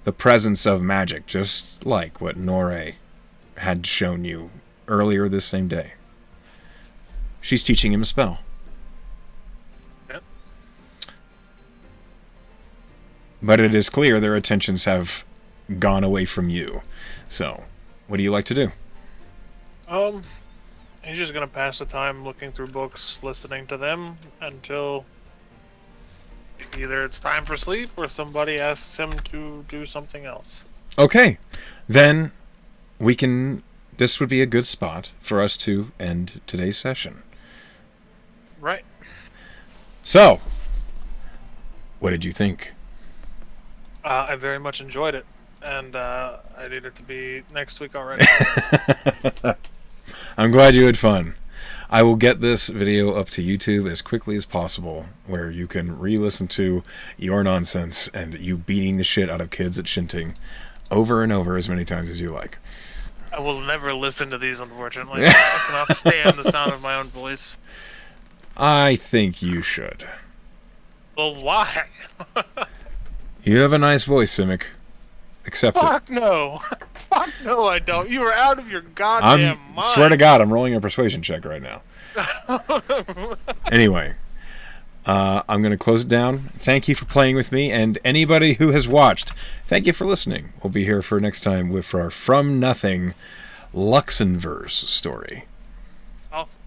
the presence of magic, just like what Nore had shown you earlier this same day. She's teaching him a spell. Yep. But it is clear their attentions have gone away from you. So, what do you like to do? He's just gonna pass the time looking through books, listening to them, until either it's time for sleep or somebody asks him to do something else. Okay. Then this would be a good spot for us to end today's session. Right. So, what did you think? I very much enjoyed it, and I need it to be next week already. I'm glad you had fun. I will get this video up to YouTube as quickly as possible, where you can re-listen to your nonsense and you beating the shit out of kids at Shinting over and over as many times as you like. I will never listen to these, unfortunately. I cannot stand the sound of my own voice. I think you should. Well, why? You have a nice voice, Simic. Accept it. Fuck no. Fuck no, I don't. You are out of your goddamn mind. Swear to God, I'm rolling a persuasion check right now. Anyway, I'm going to close it down. Thank you for playing with me, and anybody who has watched, thank you for listening. We'll be here for next time with our From Nothing Luxunvur story. Awesome.